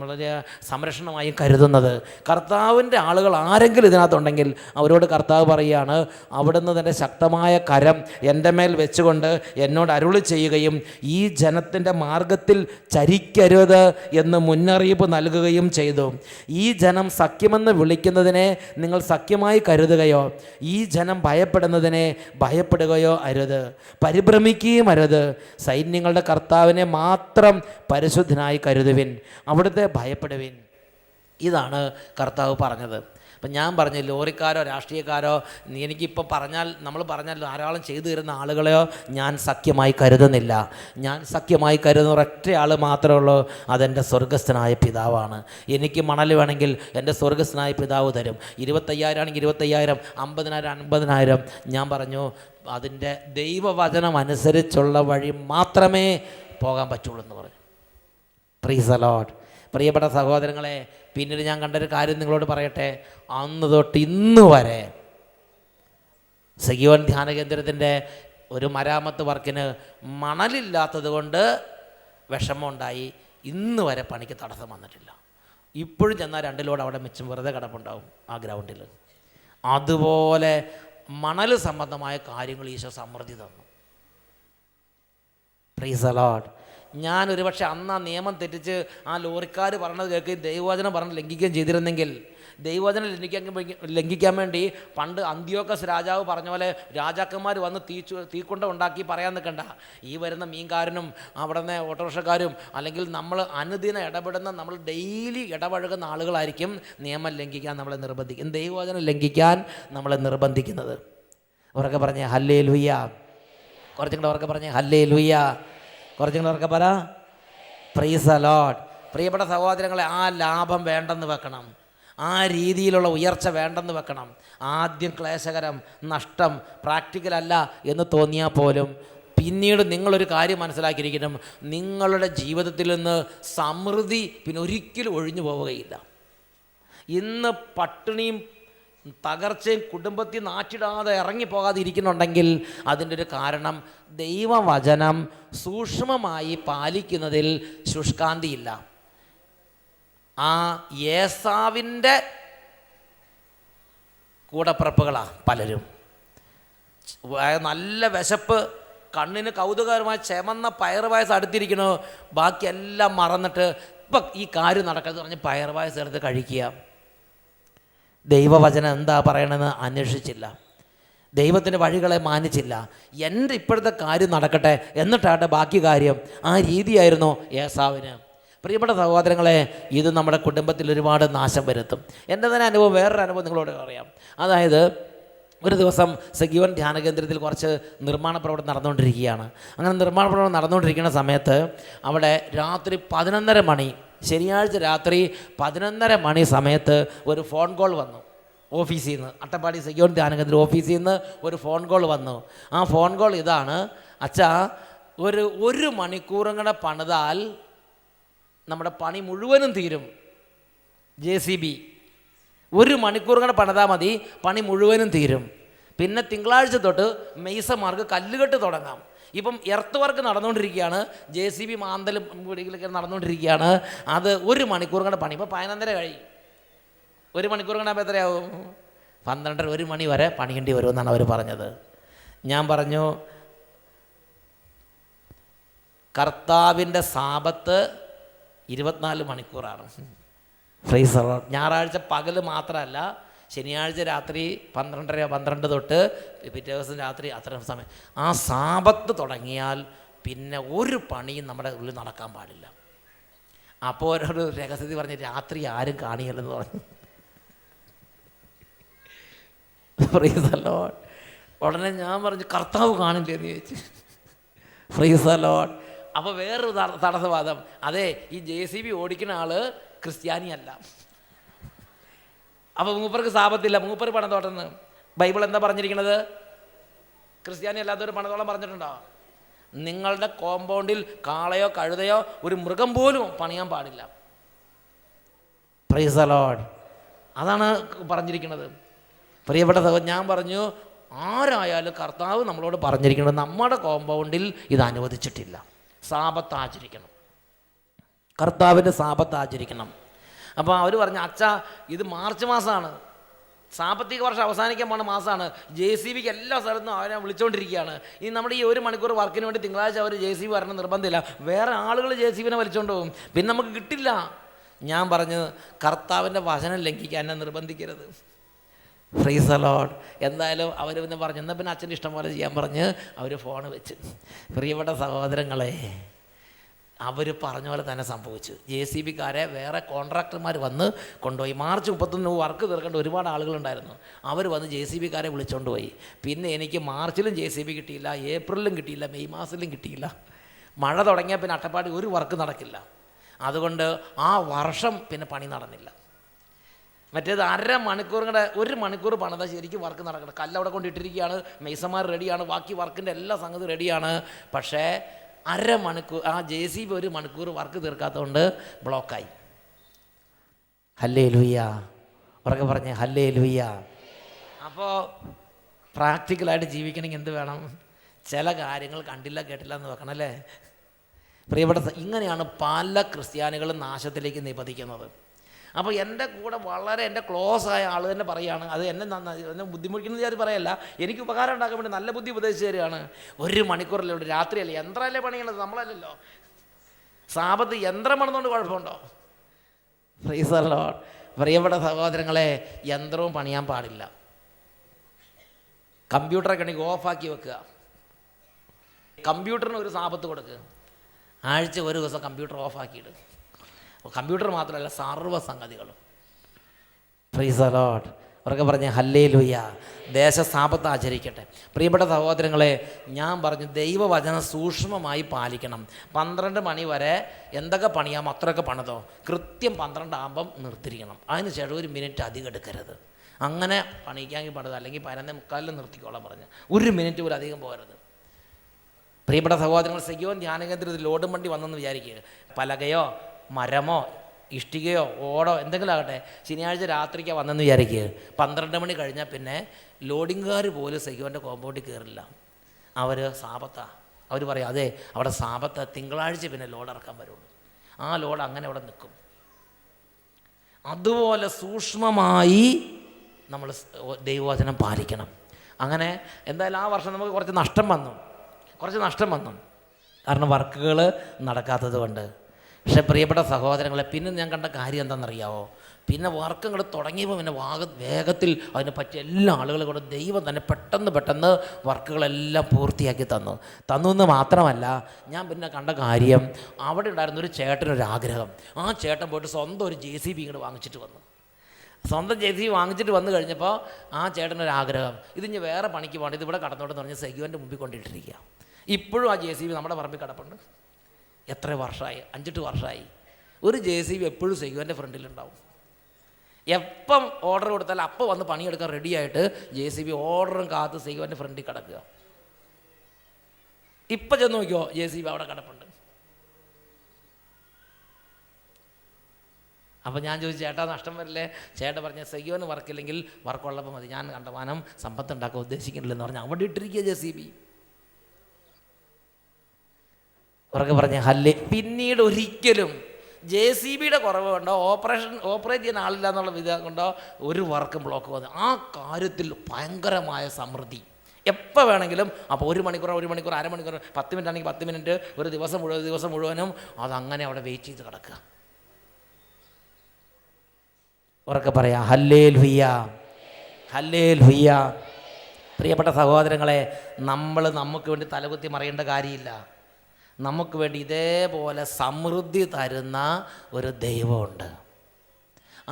വളരെ സംരക്ഷണമായും കരുതുന്നത്. കർത്താവിൻ്റെ ആളുകൾ ആരെങ്കിലും ഇതിനകത്തുണ്ടെങ്കിൽ അവരോട് കർത്താവ് പറയുകയാണ്, അവിടുന്ന് തൻ്റെ ശക്തമായ കരം എൻ്റെ മേൽ വെച്ചുകൊണ്ട് എന്നോട് അരുളി ചെയ്യുകയും ഈ ജനത്തിൻ്റെ മാർഗത്തിൽ ചരിക്കരുത് എന്ന് മുന്നറിയിപ്പ് നൽകുകയും ചെയ്തു. ഈ ജനം സഖ്യമെന്ന് വിളിക്കുന്നതിനെ നിങ്ങൾ സഖ്യമായി കരുതുകയോ ഈ ജനം ഭയപ്പെടുന്നതിനെ ഭയപ്പെടുകയോ അരുത്. പരിഭ്രമിക്കുകയും അരുത്. സൈന്യങ്ങളുടെ കർത്താവിനെ മാത്രം പരിശുദ്ധനായി കരുതുവിൻ, അവിടുത്തെ ഭയപ്പെടുവിൻ. ഇതാണ് കർത്താവ് പറഞ്ഞത്. അപ്പം ഞാൻ പറഞ്ഞു, ലോറിക്കാരോ രാഷ്ട്രീയക്കാരോ എനിക്കിപ്പോൾ നമ്മൾ പറഞ്ഞാൽ ധാരാളം ചെയ്തു തരുന്ന ആളുകളെയോ ഞാൻ സഖ്യമായി കരുതുന്നില്ല. ഞാൻ സഖ്യമായി കരുതുന്ന ഒരൊറ്റ ആൾ മാത്രമേ ഉള്ളൂ, അതെൻ്റെ സ്വർഗസ്ഥനായ പിതാവാണ്. എനിക്ക് മണൽ വേണമെങ്കിൽ എൻ്റെ സ്വർഗസ്ഥനായ പിതാവ് തരും. 25,000 ആണെങ്കിൽ 25,000, 50,000 50,000. ഞാൻ പറഞ്ഞു, അതിൻ്റെ ദൈവവചനം അനുസരിച്ചുള്ള വഴി മാത്രമേ പോകാൻ പറ്റുള്ളൂ എന്ന് പറഞ്ഞു. Price the Lord. പ്രിയപ്പെട്ട സഹോദരങ്ങളെ, പിന്നീട് ഞാൻ കണ്ടൊരു കാര്യം നിങ്ങളോട് പറയട്ടെ. അന്ന് തൊട്ട് ഇന്ന് വരെ സഗീവൻ ധ്യാന കേന്ദ്രത്തിൻ്റെ ഒരു മരാമത്ത് വർക്കിന് മണലില്ലാത്തത് കൊണ്ട് വിഷമമുണ്ടായി. ഇന്ന് വരെ പണിക്ക് തടസ്സം വന്നിട്ടില്ല. ഇപ്പോഴും ചെന്നാൽ 2 ലോഡ് അവിടെ മിച്ചം വെറുതെ കിടപ്പുണ്ടാവും ആ ഗ്രൗണ്ടിൽ. അതുപോലെ മണൽ സംബന്ധമായ കാര്യങ്ങൾ ഈശോ സമൃദ്ധി തന്നു. Price the Lord. ഞാനൊരു പക്ഷേ അന്ന് ആ നിയമം തെറ്റിച്ച് ആ ലോറിക്കാർ പറഞ്ഞത് കേൾക്കുകയും ദൈവവചനം പറഞ്ഞ് ലംഘിക്കുകയും ചെയ്തിരുന്നെങ്കിൽ, ദൈവവചനം ലംഘിക്കാൻ വേണ്ടി പണ്ട് അന്ത്യോക്കസ് രാജാവ് പറഞ്ഞ പോലെ രാജാക്കന്മാർ വന്ന് തീക്കൊണ്ട ഉണ്ടാക്കി പറയാൻ നിൽക്കണ്ട. ഈ വരുന്ന മീൻകാരനും അവിടെ നിന്ന് ഓട്ടോറിക്ഷക്കാരും അല്ലെങ്കിൽ നമ്മൾ അനുദിനം ഇടപെടുന്ന, നമ്മൾ ഡെയിലി ഇടപഴകുന്ന ആളുകളായിരിക്കും നിയമം ലംഘിക്കാൻ നമ്മളെ നിർബന്ധിക്കും, ദൈവവചനം ലംഘിക്കാൻ നമ്മളെ നിർബന്ധിക്കുന്നത്. ഉറക്കെ പറഞ്ഞേ ഹല്ലേലൂയ. കുറച്ചും കൂടെ ഉറക്കെ പറഞ്ഞേ ഹല്ലേലൂയ. കുറച്ചും കൂടെ ഉറക്കെ പറ പ്രൈസ് ദി ലോർഡ്. പ്രിയപ്പെട്ട സഹോദരങ്ങളെ, ആ ലാഭം വേണ്ടെന്ന് വെക്കണം, ആ രീതിയിലുള്ള ഉയർച്ച വേണ്ടെന്ന് വെക്കണം. ആദ്യം ക്ലേശകരം, നഷ്ടം, പ്രാക്ടിക്കലല്ല എന്ന് തോന്നിയാൽ പോലും പിന്നീട് നിങ്ങളൊരു കാര്യം മനസ്സിലാക്കിയിരിക്കണം, നിങ്ങളുടെ ജീവിതത്തിൽ നിന്ന് സമൃദ്ധി പിന്നെ ഒരിക്കലും ഒഴിഞ്ഞു പോവുകയില്ല. ഇന്ന് പട്ടിണിയും തകർച്ചയും കുടുംബത്തിൽ നാറ്റിടാതെ ഇറങ്ങിപ്പോകാതെ ഇരിക്കുന്നുണ്ടെങ്കിൽ അതിൻ്റെ ഒരു കാരണം ദൈവവചനം സൂക്ഷ്മമായി പാലിക്കുന്നതിൽ ശുഷ്കാന്തിയില്ല. ആ ഏസാവിൻ്റെ കൂടപ്പിറപ്പുകളാണ് പലരും. നല്ല വിശപ്പ്, കണ്ണിന് കൗതുകകരമായി ചെമന്ന പയറുപായസം അടുത്തിരിക്കണോ, ബാക്കിയെല്ലാം മറന്നിട്ട് ഇപ്പം ഈ കാര്യം നടക്കുന്നത് പറഞ്ഞ് പയറുപായസം എടുത്ത് കഴിക്കുക. ദൈവവചനം എന്താ പറയണമെന്ന് അന്വേഷിച്ചില്ല, ദൈവത്തിൻ്റെ വഴികളെ മാനിച്ചില്ല. എൻ്റെ ഇപ്പോഴത്തെ കാര്യം നടക്കട്ടെ എന്നിട്ടാട്ടെ ബാക്കി കാര്യം. ആ രീതിയായിരുന്നു ഏസാവിന്. പ്രിയപ്പെട്ട സഹോദരങ്ങളെ, ഇത് നമ്മുടെ കുടുംബത്തിൽ ഒരുപാട് നാശം വരുത്തും. എൻ്റെ തന്നെ അനുഭവം, വേറൊരു അനുഭവം നിങ്ങളോട് പറയാം. അതായത് ഒരു ദിവസം സഗീവൻ ധ്യാന കേന്ദ്രത്തിൽ കുറച്ച് നിർമ്മാണ പ്രവർത്തനം നടന്നുകൊണ്ടിരിക്കുകയാണ്. അങ്ങനെ നിർമ്മാണ പ്രവർത്തനം നടന്നുകൊണ്ടിരിക്കുന്ന സമയത്ത് അവിടെ രാത്രി 11:30 മണി, ശനിയാഴ്ച രാത്രി 11:30 മണി സമയത്ത് ഒരു ഫോൺ കോൾ വന്നു ഓഫീസിൽ നിന്ന്. അട്ടപ്പാടി സഗീവൻ ധ്യാന കേന്ദ്ര ഓഫീസിൽ നിന്ന് ഒരു ഫോൺ കോൾ വന്നു. ആ ഫോൺ കോൾ ഇതാണ്: അച്ഛാ, ഒരു മണിക്കൂറും കൂടെ പണിതാൽ നമ്മുടെ പണി മുഴുവനും തീരും. JCB 1 മണിക്കൂർ കൂടെ പണിതാൽ മതി, പണി മുഴുവനും തീരും. പിന്നെ തിങ്കളാഴ്ച തൊട്ട് മെയ്സന്മാർക്ക് കല്ലുകെട്ട് തുടങ്ങാം. ഇപ്പം എർത്ത് വർക്ക് നടന്നുകൊണ്ടിരിക്കുകയാണ്, JCB മാന്തലും പിടികളൊക്കെ നടന്നുകൊണ്ടിരിക്കുകയാണ്. അത് 1 മണിക്കൂർ കൂടെ പണി. ഇപ്പോൾ 11:30 കഴിയും. 1 മണിക്കൂർ കൂടെ ആകുമ്പോൾ എത്രയാവും? 12:30 1 മണി വരെ പണിയേണ്ടി വരുമെന്നാണ് അവർ പറഞ്ഞത്. ഞാൻ പറഞ്ഞു, കർത്താവിൻ്റെ സാബത്ത് 24 മണിക്കൂറാണ്. Price the Lord. ഞായറാഴ്ച പകൽ മാത്രമല്ല, ശനിയാഴ്ച രാത്രി 12 തൊട്ട് പിറ്റേ ദിവസം രാത്രി അത്രയും സമയം. ആ സാബത്ത് തുടങ്ങിയാൽ പിന്നെ ഒരു പണിയും നമ്മുടെ ഉള്ളിൽ നടക്കാൻ പാടില്ല. അപ്പോൾ ഒരു രഹസ്യത്തിൽ പറഞ്ഞ് രാത്രി ആരും കാണിയല്ലെന്ന് പറഞ്ഞു. Price the Lord. ഉടനെ ഞാൻ പറഞ്ഞു, കർത്താവ് കാണില്ലേ എന്ന് ചോദിച്ചു. Price the lord. അപ്പോൾ വേറൊരു തടസ്സവാദം, അതെ, ഈ JCB ഓടിക്കുന്ന ആൾ ക്രിസ്ത്യാനിയല്ല, അപ്പോൾ മൂപ്പർക്ക് സാപത്തില്ല, മൂപ്പർ പണിതോട്ടെന്ന്. ബൈബിൾ എന്താ പറഞ്ഞിരിക്കുന്നത്? ക്രിസ്ത്യാനി അല്ലാത്തൊരു പണിതോളം പറഞ്ഞിട്ടുണ്ടോ? നിങ്ങളുടെ കോമ്പൗണ്ടിൽ കാളയോ കഴുതയോ ഒരു മൃഗം പോലും പണിയാൻ പാടില്ല. Price the Lord. അതാണ് പറഞ്ഞിരിക്കുന്നത്. പ്രിയപ്പെട്ട സഹോദരൻ, ഞാൻ പറഞ്ഞു, ആരായാലും കർത്താവ് നമ്മളോട് പറഞ്ഞിരിക്കുന്നത് നമ്മുടെ കോമ്പൗണ്ടിൽ ഇത് അനുവദിച്ചിട്ടില്ല. സാബത്ത് ആചരിക്കണം, കർത്താവിൻ്റെ സാബത്ത് ആചരിക്കണം. അപ്പോൾ അവർ പറഞ്ഞു, അച്ഛാ, ഇത് മാർച്ച് മാസമാണ്, സാമ്പത്തിക വർഷം അവസാനിക്കാൻ പോണ മാസമാണ്. JCBക്ക് എല്ലാ സ്ഥലത്തും അവരെ വിളിച്ചുകൊണ്ടിരിക്കുകയാണ്. ഈ നമ്മുടെ ഈ 1 മണിക്കൂർ വർക്കിന് വേണ്ടി തിങ്കളാഴ്ച അവർ JCB വരണം നിർബന്ധമില്ല, വേറെ ആളുകൾ JCBനെ വലിച്ചുകൊണ്ട് പോകും, പിന്നെ നമുക്ക് കിട്ടില്ല. ഞാൻ പറഞ്ഞു, കർത്താവിൻ്റെ വചനം ലംഘിക്കാൻ എന്നെ നിർബന്ധിക്കരുത്. Price the Lord. എന്തായാലും അവർ പിന്നെ പറഞ്ഞു, എന്നാൽ പിന്നെ അച്ഛൻ്റെ ഇഷ്ടം പോലെ ചെയ്യാൻ പറഞ്ഞ് അവർ ഫോൺ വെച്ച്. പ്രിയപ്പെട്ട സഹോദരങ്ങളെ, അവർ പറഞ്ഞ പോലെ തന്നെ സംഭവിച്ചു. JCBക്കാരെ വേറെ കോൺട്രാക്ടർമാർ വന്ന് കൊണ്ടുപോയി. മാർച്ച് 31 വർക്ക് തീർക്കേണ്ട ഒരുപാട് ആളുകളുണ്ടായിരുന്നു. അവർ വന്ന് JCBക്കാരെ വിളിച്ചുകൊണ്ട് പോയി. പിന്നെ എനിക്ക് മാർച്ചിലും JCB കിട്ടിയില്ല, ഏപ്രിലും കിട്ടിയില്ല, മെയ് മാസത്തിലും കിട്ടിയില്ല. മഴ തുടങ്ങിയാൽ പിന്നെ അട്ടപ്പാടി ഒരു വർക്ക് നടക്കില്ല. അതുകൊണ്ട് ആ വർഷം പിന്നെ പണി നടന്നില്ല. മറ്റേത് 1/2 മണിക്കൂർ കൂടെ 1 മണിക്കൂർ പണിതാൽ ശരിക്കും വർക്ക് നടക്കണം. കല്ലവിടെ കൊണ്ടിട്ടിരിക്കുകയാണ്, മെയ്സന്മാർ റെഡിയാണ്, ബാക്കി വർക്കിൻ്റെ എല്ലാ സംഗതി റെഡിയാണ്. പക്ഷേ 1/2 മണിക്കൂർ ആ JCB 1 മണിക്കൂർ വർക്ക് തീർക്കാത്തതുകൊണ്ട് ബ്ലോക്കായി. ഹല്ലേലൂയ. ഉറക്കെ പറഞ്ഞേ ഹല്ലേലൂയ. അപ്പോൾ പ്രാക്ടിക്കലായിട്ട് ജീവിക്കണമെങ്കിൽ എന്ത് വേണം? ചില കാര്യങ്ങൾ കണ്ടില്ല കേട്ടില്ല എന്ന് വെക്കണം അല്ലേ? പ്രിയപ്പെട്ട, ഇങ്ങനെയാണ് പല ക്രിസ്ത്യാനികളും നാശത്തിലേക്ക് നിപതിക്കുന്നത്. അപ്പോൾ എൻ്റെ കൂടെ വളരെ എൻ്റെ ക്ലോസ് ആയ ആൾ തന്നെ പറയുകയാണ്, അത് എന്നെ ബുദ്ധിമുട്ടിക്കുന്നത് ഞാൻ പറയല്ല, എനിക്ക് ഉപകാരം ഉണ്ടാക്കാൻ വേണ്ടി നല്ല ബുദ്ധി ഉപദേശിച്ച് തരികയാണ്. 1 മണിക്കൂറല്ലേ ഉള്ളൂ, രാത്രിയല്ലേ, യന്ത്രമല്ലേ പണിയുള്ളത്, നമ്മളല്ലല്ലോ. സാബത്ത് യന്ത്രം പണിതുകൊണ്ട് കുഴപ്പമുണ്ടോ? Price the Lord. പ്രിയപ്പെട്ട സഹോദരങ്ങളെ, യന്ത്രവും പണിയാൻ പാടില്ല. കമ്പ്യൂട്ടറൊക്കെ ആണെങ്കിൽ ഓഫാക്കി വെക്കുക. കമ്പ്യൂട്ടറിന് ഒരു സാബത്ത് കൊടുക്കുക. ആഴ്ച ഒരു ദിവസം കമ്പ്യൂട്ടർ ഓഫാക്കിയിടുക. കമ്പ്യൂട്ടർ മാത്രമല്ല, സർവ്വ സംഗതികളും. Praise the lord. അവർക്ക് പറഞ്ഞ ഹല്ലേലൂയ. ദേശസാപത്ത് ആചരിക്കട്ടെ. പ്രിയപ്പെട്ട സഹോദരങ്ങളെ, ഞാൻ പറഞ്ഞു ദൈവവചനം സൂക്ഷ്മമായി പാലിക്കണം. 12 മണി വരെ എന്തൊക്കെ പണിയാമോ അത്രയൊക്കെ പണിതോ, കൃത്യം 12 ആകുമ്പം നിർത്തിരിക്കണം. അതിന് ശേഷം 1 മിനിറ്റ് അധികം എടുക്കരുത്. അങ്ങനെ പണിക്കാമെങ്കിൽ പണിത്, അല്ലെങ്കിൽ 11:45 നിർത്തിക്കോളാം പറഞ്ഞ് 1 മിനിറ്റ് പോലും അധികം പോകരുത്. പ്രിയപ്പെട്ട സഹോദരങ്ങൾ, സെഗിയോൻ ധ്യാനകേന്ദ്രത്തിൽ ലോഡും വണ്ടി വന്നെന്ന് വിചാരിക്കുക. പലകയോ മരമോ ഇഷ്ടികയോ ഓടോ എന്തെങ്കിലും ആകട്ടെ, ശനിയാഴ്ച രാത്രിക്ക് വന്നെന്ന് വിചാരിക്കുക. 12 മണി കഴിഞ്ഞാൽ പിന്നെ ലോഡിങ്ങുകാർ പോലും സെഗിയോൻ്റെ കോമ്പൗണ്ടിൽ കയറില്ല. അവർ സാബത്താ. അവർ പറയും അതെ അവിടെ സാബത്ത്, തിങ്കളാഴ്ച പിന്നെ ലോഡ് ഇറക്കാൻ വരുള്ളൂ. ആ ലോഡ് അങ്ങനെ അവിടെ നിൽക്കും. അതുപോലെ സൂക്ഷ്മമായി നമ്മൾ ദൈവവചനം പാലിക്കണം. അങ്ങനെ എന്തായാലും ആ വർഷം നമുക്ക് കുറച്ച് നഷ്ടം വന്നു, കാരണം വർക്കുകൾ നടക്കാത്തത് കൊണ്ട്. പക്ഷേ പ്രിയപ്പെട്ട സഹോദരങ്ങളെ, പിന്നെ ഞാൻ കണ്ട കാര്യം എന്താണെന്നറിയാവോ? പിന്നെ വർക്ക് അങ്ങോട്ട് തുടങ്ങിയപ്പോൾ പിന്നെ വേഗത്തിൽ അതിനെ പറ്റിയ എല്ലാ ആളുകളും കൂടെ ദൈവം തന്നെ പെട്ടെന്ന് വർക്കുകളെല്ലാം പൂർത്തിയാക്കി തന്നു എന്ന് മാത്രമല്ല, ഞാൻ കണ്ട കാര്യം, അവിടെ ഉണ്ടായിരുന്ന ഒരു ചേട്ടനൊരാഗ്രഹം. ആ ചേട്ടൻ പോയിട്ട് സ്വന്തം ഒരു JCB ഇങ്ങോട്ട് വാങ്ങിച്ചിട്ട് വന്നു. സ്വന്തം JCB വാങ്ങിച്ചിട്ട് വന്നു കഴിഞ്ഞപ്പോൾ ആ ചേട്ടനൊരാഗ്രഹം, ഇതിന് വേറെ പണിക്ക് പോകണ്ട, ഇതിവിടെ കടന്നോട്ടെന്ന് പറഞ്ഞ് സെഗിയോൻ്റെ മുമ്പിൽ കൊണ്ടിട്ടിരിക്കുക. ഇപ്പോഴും ആ JCB നമ്മുടെ പറമ്പിൽ കിടപ്പുണ്ട്. എത്ര വർഷമായി? 5-8 വർഷമായി. ഒരു JCB എപ്പോഴും സെഗിയോൻ്റെ ഫ്രണ്ടിലുണ്ടാവും. എപ്പം ഓർഡർ കൊടുത്താലും അപ്പം വന്ന് പണിയെടുക്കാൻ റെഡിയായിട്ട് JCB ഓർഡറും കാത്ത് സെഗിയോൻ്റെ ഫ്രണ്ടിൽ കിടക്കുക. ഇപ്പം ചെന്ന് നോക്കിയോ, JCB അവിടെ കിടപ്പുണ്ട്. അപ്പോൾ ഞാൻ ചോദിച്ചു, ചേട്ടാ നഷ്ടം വരില്ലേ? ചേട്ടൻ പറഞ്ഞ സെഗിയോന് വർക്കില്ലെങ്കിൽ വർക്കുള്ളപ്പോൾ മതി, ഞാൻ കണ്ടമാനം സമ്പത്ത് ഉണ്ടാക്കാൻ ഉദ്ദേശിക്കുന്നില്ലെന്ന് പറഞ്ഞാൽ അവിടെ ഇട്ടിരിക്കുക JCB. അവർക്ക് പറഞ്ഞ പിന്നീട് ഒരിക്കലും JCBയുടെ കുറവ് കൊണ്ടോ ഓപ്പറേറ്റ് ചെയ്യാൻ ആളില്ല എന്നുള്ള വിധം കൊണ്ടോ ഒരു വർക്കും ബ്ലോക്ക് വന്നു. ആ കാര്യത്തിൽ ഭയങ്കരമായ സമൃദ്ധി. എപ്പോൾ വേണമെങ്കിലും, അപ്പോൾ 1 മണിക്കൂർ, അരമണിക്കൂർ, 10 മിനിറ്റ് ആണെങ്കിൽ 10 മിനിറ്റ്, ഒരു ദിവസം മുഴുവനും അതങ്ങനെ അവിടെ വെയിറ്റ് ചെയ്ത് കിടക്കുക. ഉറക്കെ പറയാം ഹല്ലേലൂയ, ഹല്ലേലൂയ. പ്രിയപ്പെട്ട സഹോദരങ്ങളെ, നമുക്ക് വേണ്ടി തലകുത്തി മറിയേണ്ട കാര്യമില്ല. നമുക്ക് വേണ്ടി ഇതേപോലെ സമൃദ്ധി തരുന്ന ഒരു ദൈവമുണ്ട്.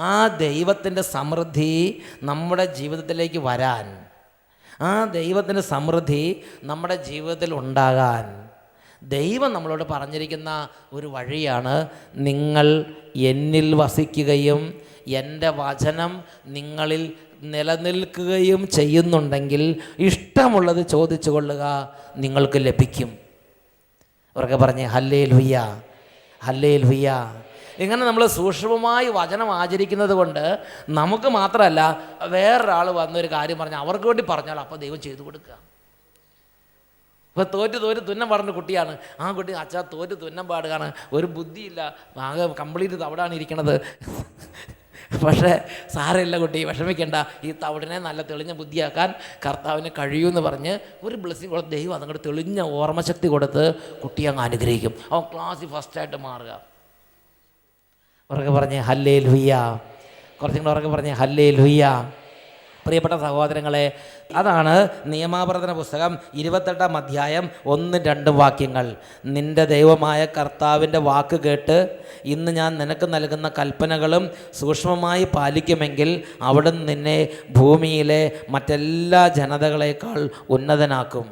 ആ ദൈവത്തിൻ്റെ സമൃദ്ധി നമ്മുടെ ജീവിതത്തിലേക്ക് വരാൻ, ആ ദൈവത്തിൻ്റെ സമൃദ്ധി നമ്മുടെ ജീവിതത്തിൽ ഉണ്ടാകാൻ ദൈവം നമ്മളോട് പറഞ്ഞിരിക്കുന്ന ഒരു വഴിയാണ്, നിങ്ങൾ എന്നിൽ വസിക്കുകയും എൻ്റെ വചനം നിങ്ങളിൽ നിലനിൽക്കുകയും ചെയ്യുന്നുണ്ടെങ്കിൽ ഇഷ്ടമുള്ളത് ചോദിച്ചു കൊള്ളുക, നിങ്ങൾക്ക് ലഭിക്കും. അവർക്ക് പറഞ്ഞേ ഹല്ലേലൂയ, ഹല്ലേലൂയ. ഇങ്ങനെ നമ്മൾ സൂക്ഷ്മമായി വചനം ആചരിക്കുന്നത് കൊണ്ട് നമുക്ക് മാത്രമല്ല, വേറൊരാൾ വന്നൊരു കാര്യം പറഞ്ഞാൽ അവർക്ക് വേണ്ടി പറഞ്ഞാൽ അപ്പോൾ ദൈവം ചെയ്തു കൊടുക്കുക. ഇപ്പോൾ തോറ്റ് തുന്നം പാടുന്ന കുട്ടിയാണ്. ആ കുട്ടി അച്ഛാ തോറ്റ് തുന്നം പാടുകയാണ്, ഒരു ബുദ്ധിയില്ല, ആകെ കംപ്ലീറ്റ് തവിടാണ് ഇരിക്കണത്. പക്ഷേ സാരമില്ല കുട്ടി, വിഷമിക്കേണ്ട, ഈ തവിടിനെ നല്ല തെളിഞ്ഞ ബുദ്ധിയാക്കാൻ കർത്താവിന് കഴിയുമെന്ന് പറഞ്ഞ് ഒരു ബ്ലെസ്സിങ് കൊടുത്ത് ദൈവം അതങ്ങോട്ട് തെളിഞ്ഞ ഓർമ്മശക്തി കൊടുത്ത് കുട്ടിയെ അങ്ങ് അനുഗ്രഹിക്കും. അവൻ ക്ലാസ്സിൽ ഫസ്റ്റായിട്ട് മാറുക. ഉറക്കെ പറഞ്ഞേ ഹല്ലേലൂയ. കുറച്ചും കൂടെ ഉറക്കെ പറഞ്ഞേ ഹല്ലേലൂയ. പ്രിയപ്പെട്ട സഹോദരങ്ങളെ, അതാണ് നിയമാവർത്തന പുസ്തകം 28-ാം അധ്യായം 1-2 വാക്യങ്ങൾ. നിൻ്റെ ദൈവമായ കർത്താവിൻ്റെ വാക്ക് കേട്ട് ഇന്ന് ഞാൻ നിനക്ക് നൽകുന്ന കൽപ്പനകളും സൂക്ഷ്മമായി പാലിക്കുമെങ്കിൽ അവിടുന്ന് നിന്നെ ഭൂമിയിലെ മറ്റെല്ലാ ജനതകളേക്കാൾ ഉന്നതനാക്കും.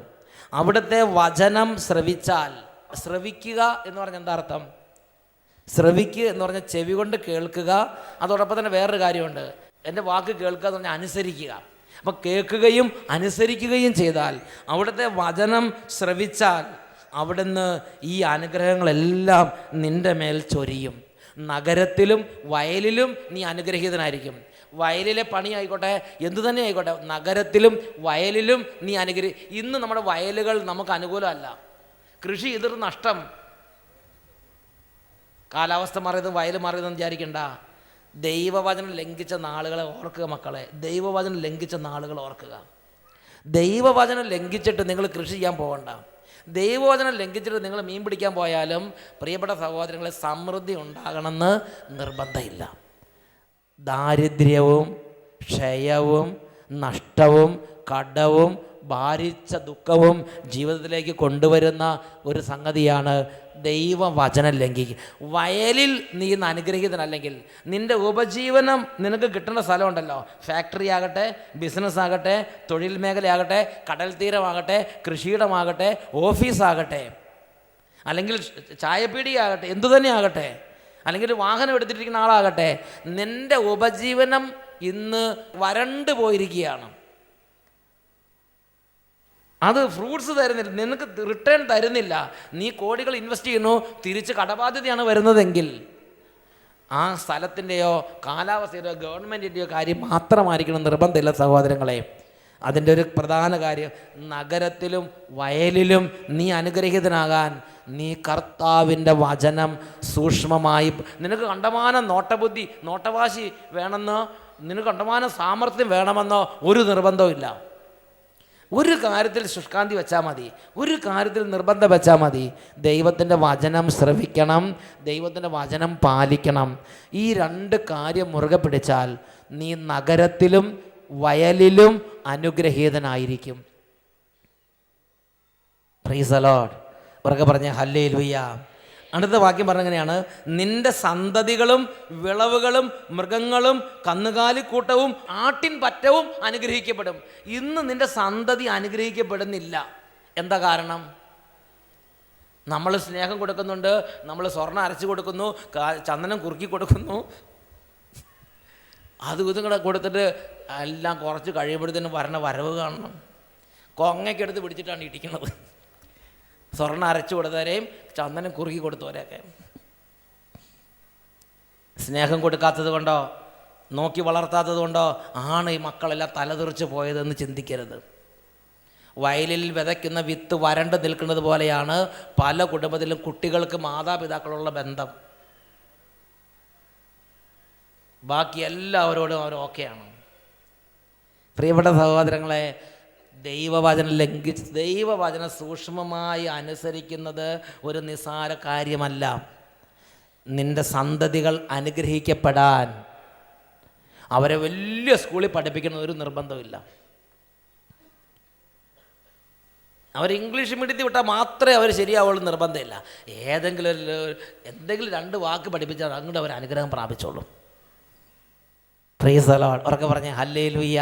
അവിടുത്തെ വചനം ശ്രവിച്ചാൽ, ശ്രവിക്കുക എന്ന് പറഞ്ഞാൽ എന്താ അർത്ഥം? ശ്രവിക്കുക എന്ന് പറഞ്ഞാൽ ചെവി കൊണ്ട് കേൾക്കുക. അതോടൊപ്പം തന്നെ വേറൊരു കാര്യമുണ്ട്, എൻ്റെ വാക്ക് കേൾക്കുക എന്ന് പറഞ്ഞാൽ അനുസരിക്കുക. അപ്പം കേൾക്കുകയും അനുസരിക്കുകയും ചെയ്താൽ, അവിടുത്തെ വചനം ശ്രവിച്ചാൽ അവിടുന്ന് ഈ അനുഗ്രഹങ്ങളെല്ലാം നിൻ്റെ മേൽ ചൊരിയും. നഗരത്തിലും വയലിലും നീ അനുഗ്രഹീതനായിരിക്കും. വയലിലെ പണി ആയിക്കോട്ടെ, എന്തു തന്നെ ആയിക്കോട്ടെ, നഗരത്തിലും വയലിലും നീ ഇന്ന് നമ്മുടെ വയലുകൾ നമുക്ക് അനുകൂലമല്ല. കൃഷി ഇതൊരു നഷ്ടം. കാലാവസ്ഥ മാറിയതും വയൽ മാറിയതെന്ന് വിചാരിക്കണ്ട. ദൈവവചനം ലംഘിച്ച നാളുകളെ ഓർക്കുക മക്കളെ. ദൈവവചനം ലംഘിച്ച നാളുകൾ ഓർക്കുക. ദൈവവചനം ലംഘിച്ചിട്ട് നിങ്ങൾ കൃഷി ചെയ്യാൻ പോകണ്ട. ദൈവവചനം ലംഘിച്ചിട്ട് നിങ്ങൾ മീൻ പിടിക്കാൻ പോയാലും പ്രിയപ്പെട്ട സഹോദരങ്ങളെ, സമൃദ്ധി ഉണ്ടാകണമെന്ന് നിർബന്ധമില്ല. ദാരിദ്ര്യവും ക്ഷയവും നഷ്ടവും കടവും ഭാരിച്ച ദുഃഖവും ജീവിതത്തിലേക്ക് കൊണ്ടുവരുന്ന ഒരു സംഗതിയാണ് ദൈവവചനം ലംഘിക്കുക. വയലിൽ നീ ഇന്ന് അനുഗ്രഹീതനല്ലെങ്കിൽ നിൻ്റെ ഉപജീവനം നിനക്ക് കിട്ടുന്ന സ്ഥലമുണ്ടല്ലോ, ഫാക്ടറി ആകട്ടെ, ബിസിനസ് ആകട്ടെ, തൊഴിൽ മേഖലയാകട്ടെ, കടൽ തീരമാകട്ടെ, കൃഷിയിടമാകട്ടെ, ഓഫീസാകട്ടെ, അല്ലെങ്കിൽ ചായപ്പീടിയാകട്ടെ, എന്തു തന്നെ ആകട്ടെ, അല്ലെങ്കിൽ വാഹനം എടുത്തിട്ടിരിക്കുന്ന ആളാകട്ടെ, നിൻ്റെ ഉപജീവനം ഇന്ന് വരണ്ടു പോയിരിക്കുകയാണ്. അത് ഫ്രൂട്ട്സ് തരുന്നില്ല, നിനക്ക് റിട്ടേൺ തരുന്നില്ല. നീ കോടികൾ ഇൻവെസ്റ്റ് ചെയ്യുന്നു, തിരിച്ച് കടബാധ്യതയാണ് വരുന്നതെങ്കിൽ ആ സ്ഥലത്തിൻ്റെയോ കാലാവസ്ഥയുടെയോ ഗവൺമെൻറ്റിൻ്റെയോ കാര്യം മാത്രമായിരിക്കണം നിർബന്ധമില്ല സഹോദരങ്ങളെ. അതിൻ്റെ ഒരു പ്രധാന കാര്യം, നഗരത്തിലും വയലിലും നീ അനുഗ്രഹീതനാകാൻ നീ കർത്താവിൻ്റെ വചനം സൂക്ഷ്മമായി, നിനക്ക് കണ്ടമാനം നോട്ടബുദ്ധി നോട്ടവാശി വേണമെന്നോ നിനക്ക് കണ്ടമാനം സാമർഥ്യം വേണമെന്നോ ഒരു നിർബന്ധവും ഇല്ല. ഒരു കാര്യത്തിൽ ശുഷ്കാന്തി വെച്ചാൽ മതി, ഒരു കാര്യത്തിൽ നിർബന്ധം വെച്ചാൽ മതി. ദൈവത്തിൻ്റെ വചനം ശ്രവിക്കണം, ദൈവത്തിൻ്റെ വചനം പാലിക്കണം. ഈ രണ്ട് കാര്യം മുറുകെ പിടിച്ചാൽ നീ നഗരത്തിലും വയലിലും അനുഗ്രഹീതനായിരിക്കും. Praise the lord. ഉറക്കെ പറഞ്ഞ ഹല്ലേലൂയ. അടുത്ത വാക്യം പറഞ്ഞെങ്ങനെയാണ്? നിന്റെ സന്തതികളും വിളവുകളും മൃഗങ്ങളും കന്നുകാലിക്കൂട്ടവും ആട്ടിൻ പറ്റവും അനുഗ്രഹിക്കപ്പെടും. ഇന്ന് നിന്റെ സന്തതി അനുഗ്രഹിക്കപ്പെടുന്നില്ല. എന്താ കാരണം? നമ്മൾ സ്നേഹം കൊടുക്കുന്നുണ്ട്, നമ്മൾ സ്വർണ്ണം അരച്ചു കൊടുക്കുന്നു, ചന്ദനം കുറുക്കി കൊടുക്കുന്നു, ഇതും കൂടെ കൊടുത്തിട്ട് എല്ലാം കുറച്ച് കഴിയുമ്പോഴത്തേനും വരവ് കാണണം. കൊങ്ങയ്ക്കെടുത്ത് പിടിച്ചിട്ടാണ് ഇടിക്കുന്നത്. സ്വർണ്ണം അരച്ചു കൊടുത്തവരെയും ചന്ദനം കുറുക്കി കൊടുത്തവരെയൊക്കെ. സ്നേഹം കൊടുക്കാത്തത് കൊണ്ടോ നോക്കി വളർത്താത്തത് കൊണ്ടോ ആണ് ഈ മക്കളെല്ലാം തലതെറിച്ച് പോയതെന്ന് ചിന്തിക്കരുത്. വയലിൽ വിതയ്ക്കുന്ന വിത്ത് വരണ്ട് നിൽക്കുന്നത് പോലെയാണ് പല കുടുംബത്തിലും കുട്ടികൾക്ക് മാതാപിതാക്കളുള്ള ബന്ധം. ബാക്കി എല്ലാവരോടും അവർ ഓക്കെയാണ്. പ്രിയപ്പെട്ട സഹോദരങ്ങളെ, ദൈവവചനം സൂക്ഷ്മമായി അനുസരിക്കുന്നത് ഒരു നിസ്സാര കാര്യമല്ല. നിൻ്റെ സന്തതികൾ അനുഗ്രഹിക്കപ്പെടാൻ അവരെ വലിയ സ്കൂളിൽ പഠിപ്പിക്കുന്ന ഒരു നിർബന്ധമില്ല. അവർ ഇംഗ്ലീഷ് മീഡിയത്തിൽ വിട്ടാൽ മാത്രമേ അവർ ശരിയാവുള്ളൂ നിർബന്ധമില്ല. എന്തെങ്കിലും രണ്ട് വാക്ക് പഠിപ്പിച്ചാൽ അങ്ങോട്ട് അവർ അനുഗ്രഹം പ്രാപിച്ചോളും. Price the lord. ഉറക്കെ പറഞ്ഞേ ഹല്ലേലൂയ.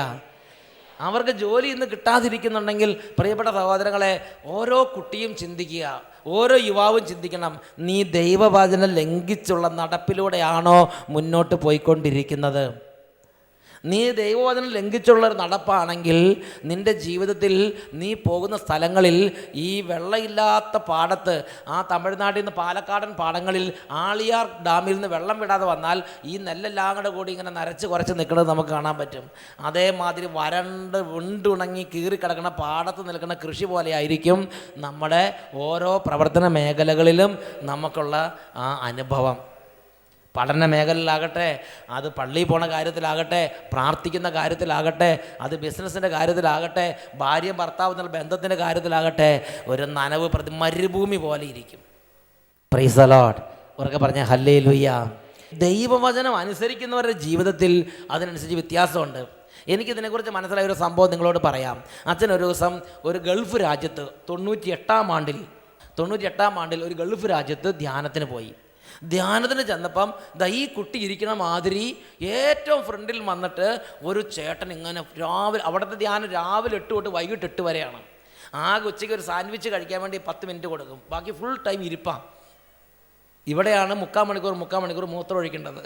അവർക്ക് ജോലി ഇന്ന് കിട്ടാതിരിക്കുന്നുണ്ടെങ്കിൽ പ്രിയപ്പെട്ട സഹോദരങ്ങളെ, ഓരോ കുട്ടിയും ചിന്തിക്കുക, ഓരോ യുവാവും ചിന്തിക്കണം, നീ ദൈവവചനം ലംഘിച്ചുള്ള നടപ്പിലൂടെയാണോ മുന്നോട്ട് പോയിക്കൊണ്ടിരിക്കുന്നത്? നീ ദൈവവചനം ലംഘിച്ചുള്ളൊരു നടപ്പാണെങ്കിൽ നിൻ്റെ ജീവിതത്തിൽ നീ പോകുന്ന സ്ഥലങ്ങളിൽ ഈ വെള്ളമില്ലാത്ത പാടത്ത്, ആ തമിഴ്നാട്ടിൽ നിന്ന് പാലക്കാടൻ പാടങ്ങളിൽ ആളിയാർ ഡാമിൽ നിന്ന് വെള്ളം വിടാതെ വന്നാൽ ഈ നെല്ലെല്ലാം കൂടി ഇങ്ങനെ നരച്ച് കുറച്ച് നിൽക്കുന്നത് നമുക്ക് കാണാൻ പറ്റും. അതേമാതിരി വിണ്ടുണങ്ങി കീറിക്കിടക്കുന്ന പാടത്ത് നിൽക്കുന്ന കൃഷി പോലെ ആയിരിക്കും നമ്മുടെ ഓരോ പ്രവർത്തന മേഖലകളിലും നമുക്കുള്ള ആ അനുഭവം. പഠന മേഖലയിലാകട്ടെ, അത് പള്ളിയിൽ പോണ കാര്യത്തിലാകട്ടെ, പ്രാർത്ഥിക്കുന്ന കാര്യത്തിലാകട്ടെ, അത് ബിസിനസ്സിൻ്റെ കാര്യത്തിലാകട്ടെ, ഭാര്യ ഭർത്താവ് എന്നുള്ള ബന്ധത്തിൻ്റെ കാര്യത്തിലാകട്ടെ, ഒരു നനവ് മരുഭൂമി പോലെ ഇരിക്കും. Price the lord. ഉറക്കെ പറഞ്ഞ ഹല്ലേലൂയ. ദൈവവചനം അനുസരിക്കുന്നവരുടെ ജീവിതത്തിൽ അതിനനുസരിച്ച് വ്യത്യാസമുണ്ട്. എനിക്കിതിനെക്കുറിച്ച് മനസ്സിലായ ഒരു സംഭവം നിങ്ങളോട് പറയാം. അച്ഛൻ ഒരു ദിവസം ഒരു ഗൾഫ് രാജ്യത്ത് 98 ആണ്ടിൽ ഒരു ഗൾഫ് രാജ്യത്ത് ധ്യാനത്തിന് പോയി. ധ്യാനത്തിന് ചെന്നപ്പം ഈ കുട്ടി ഇരിക്കണ മാതിരി ഏറ്റവും ഫ്രണ്ടിൽ വന്നിട്ട് ഒരു ചേട്ടൻ ഇങ്ങനെ അവിടുത്തെ ധ്യാനം രാവിലെ 8 തൊട്ട് വൈകിട്ട് 8 വരെയാണ്. ആകെ ഉച്ചയ്ക്ക് ഒരു സാൻഡ്വിച്ച് കഴിക്കാൻ വേണ്ടി 10 മിനിറ്റ് കൊടുക്കും, ബാക്കി ഫുൾ ടൈം ഇരിപ്പാം. ഇവിടെയാണ് മുക്കാൽ മണിക്കൂർ മൂത്രം ഒഴിക്കേണ്ടത്.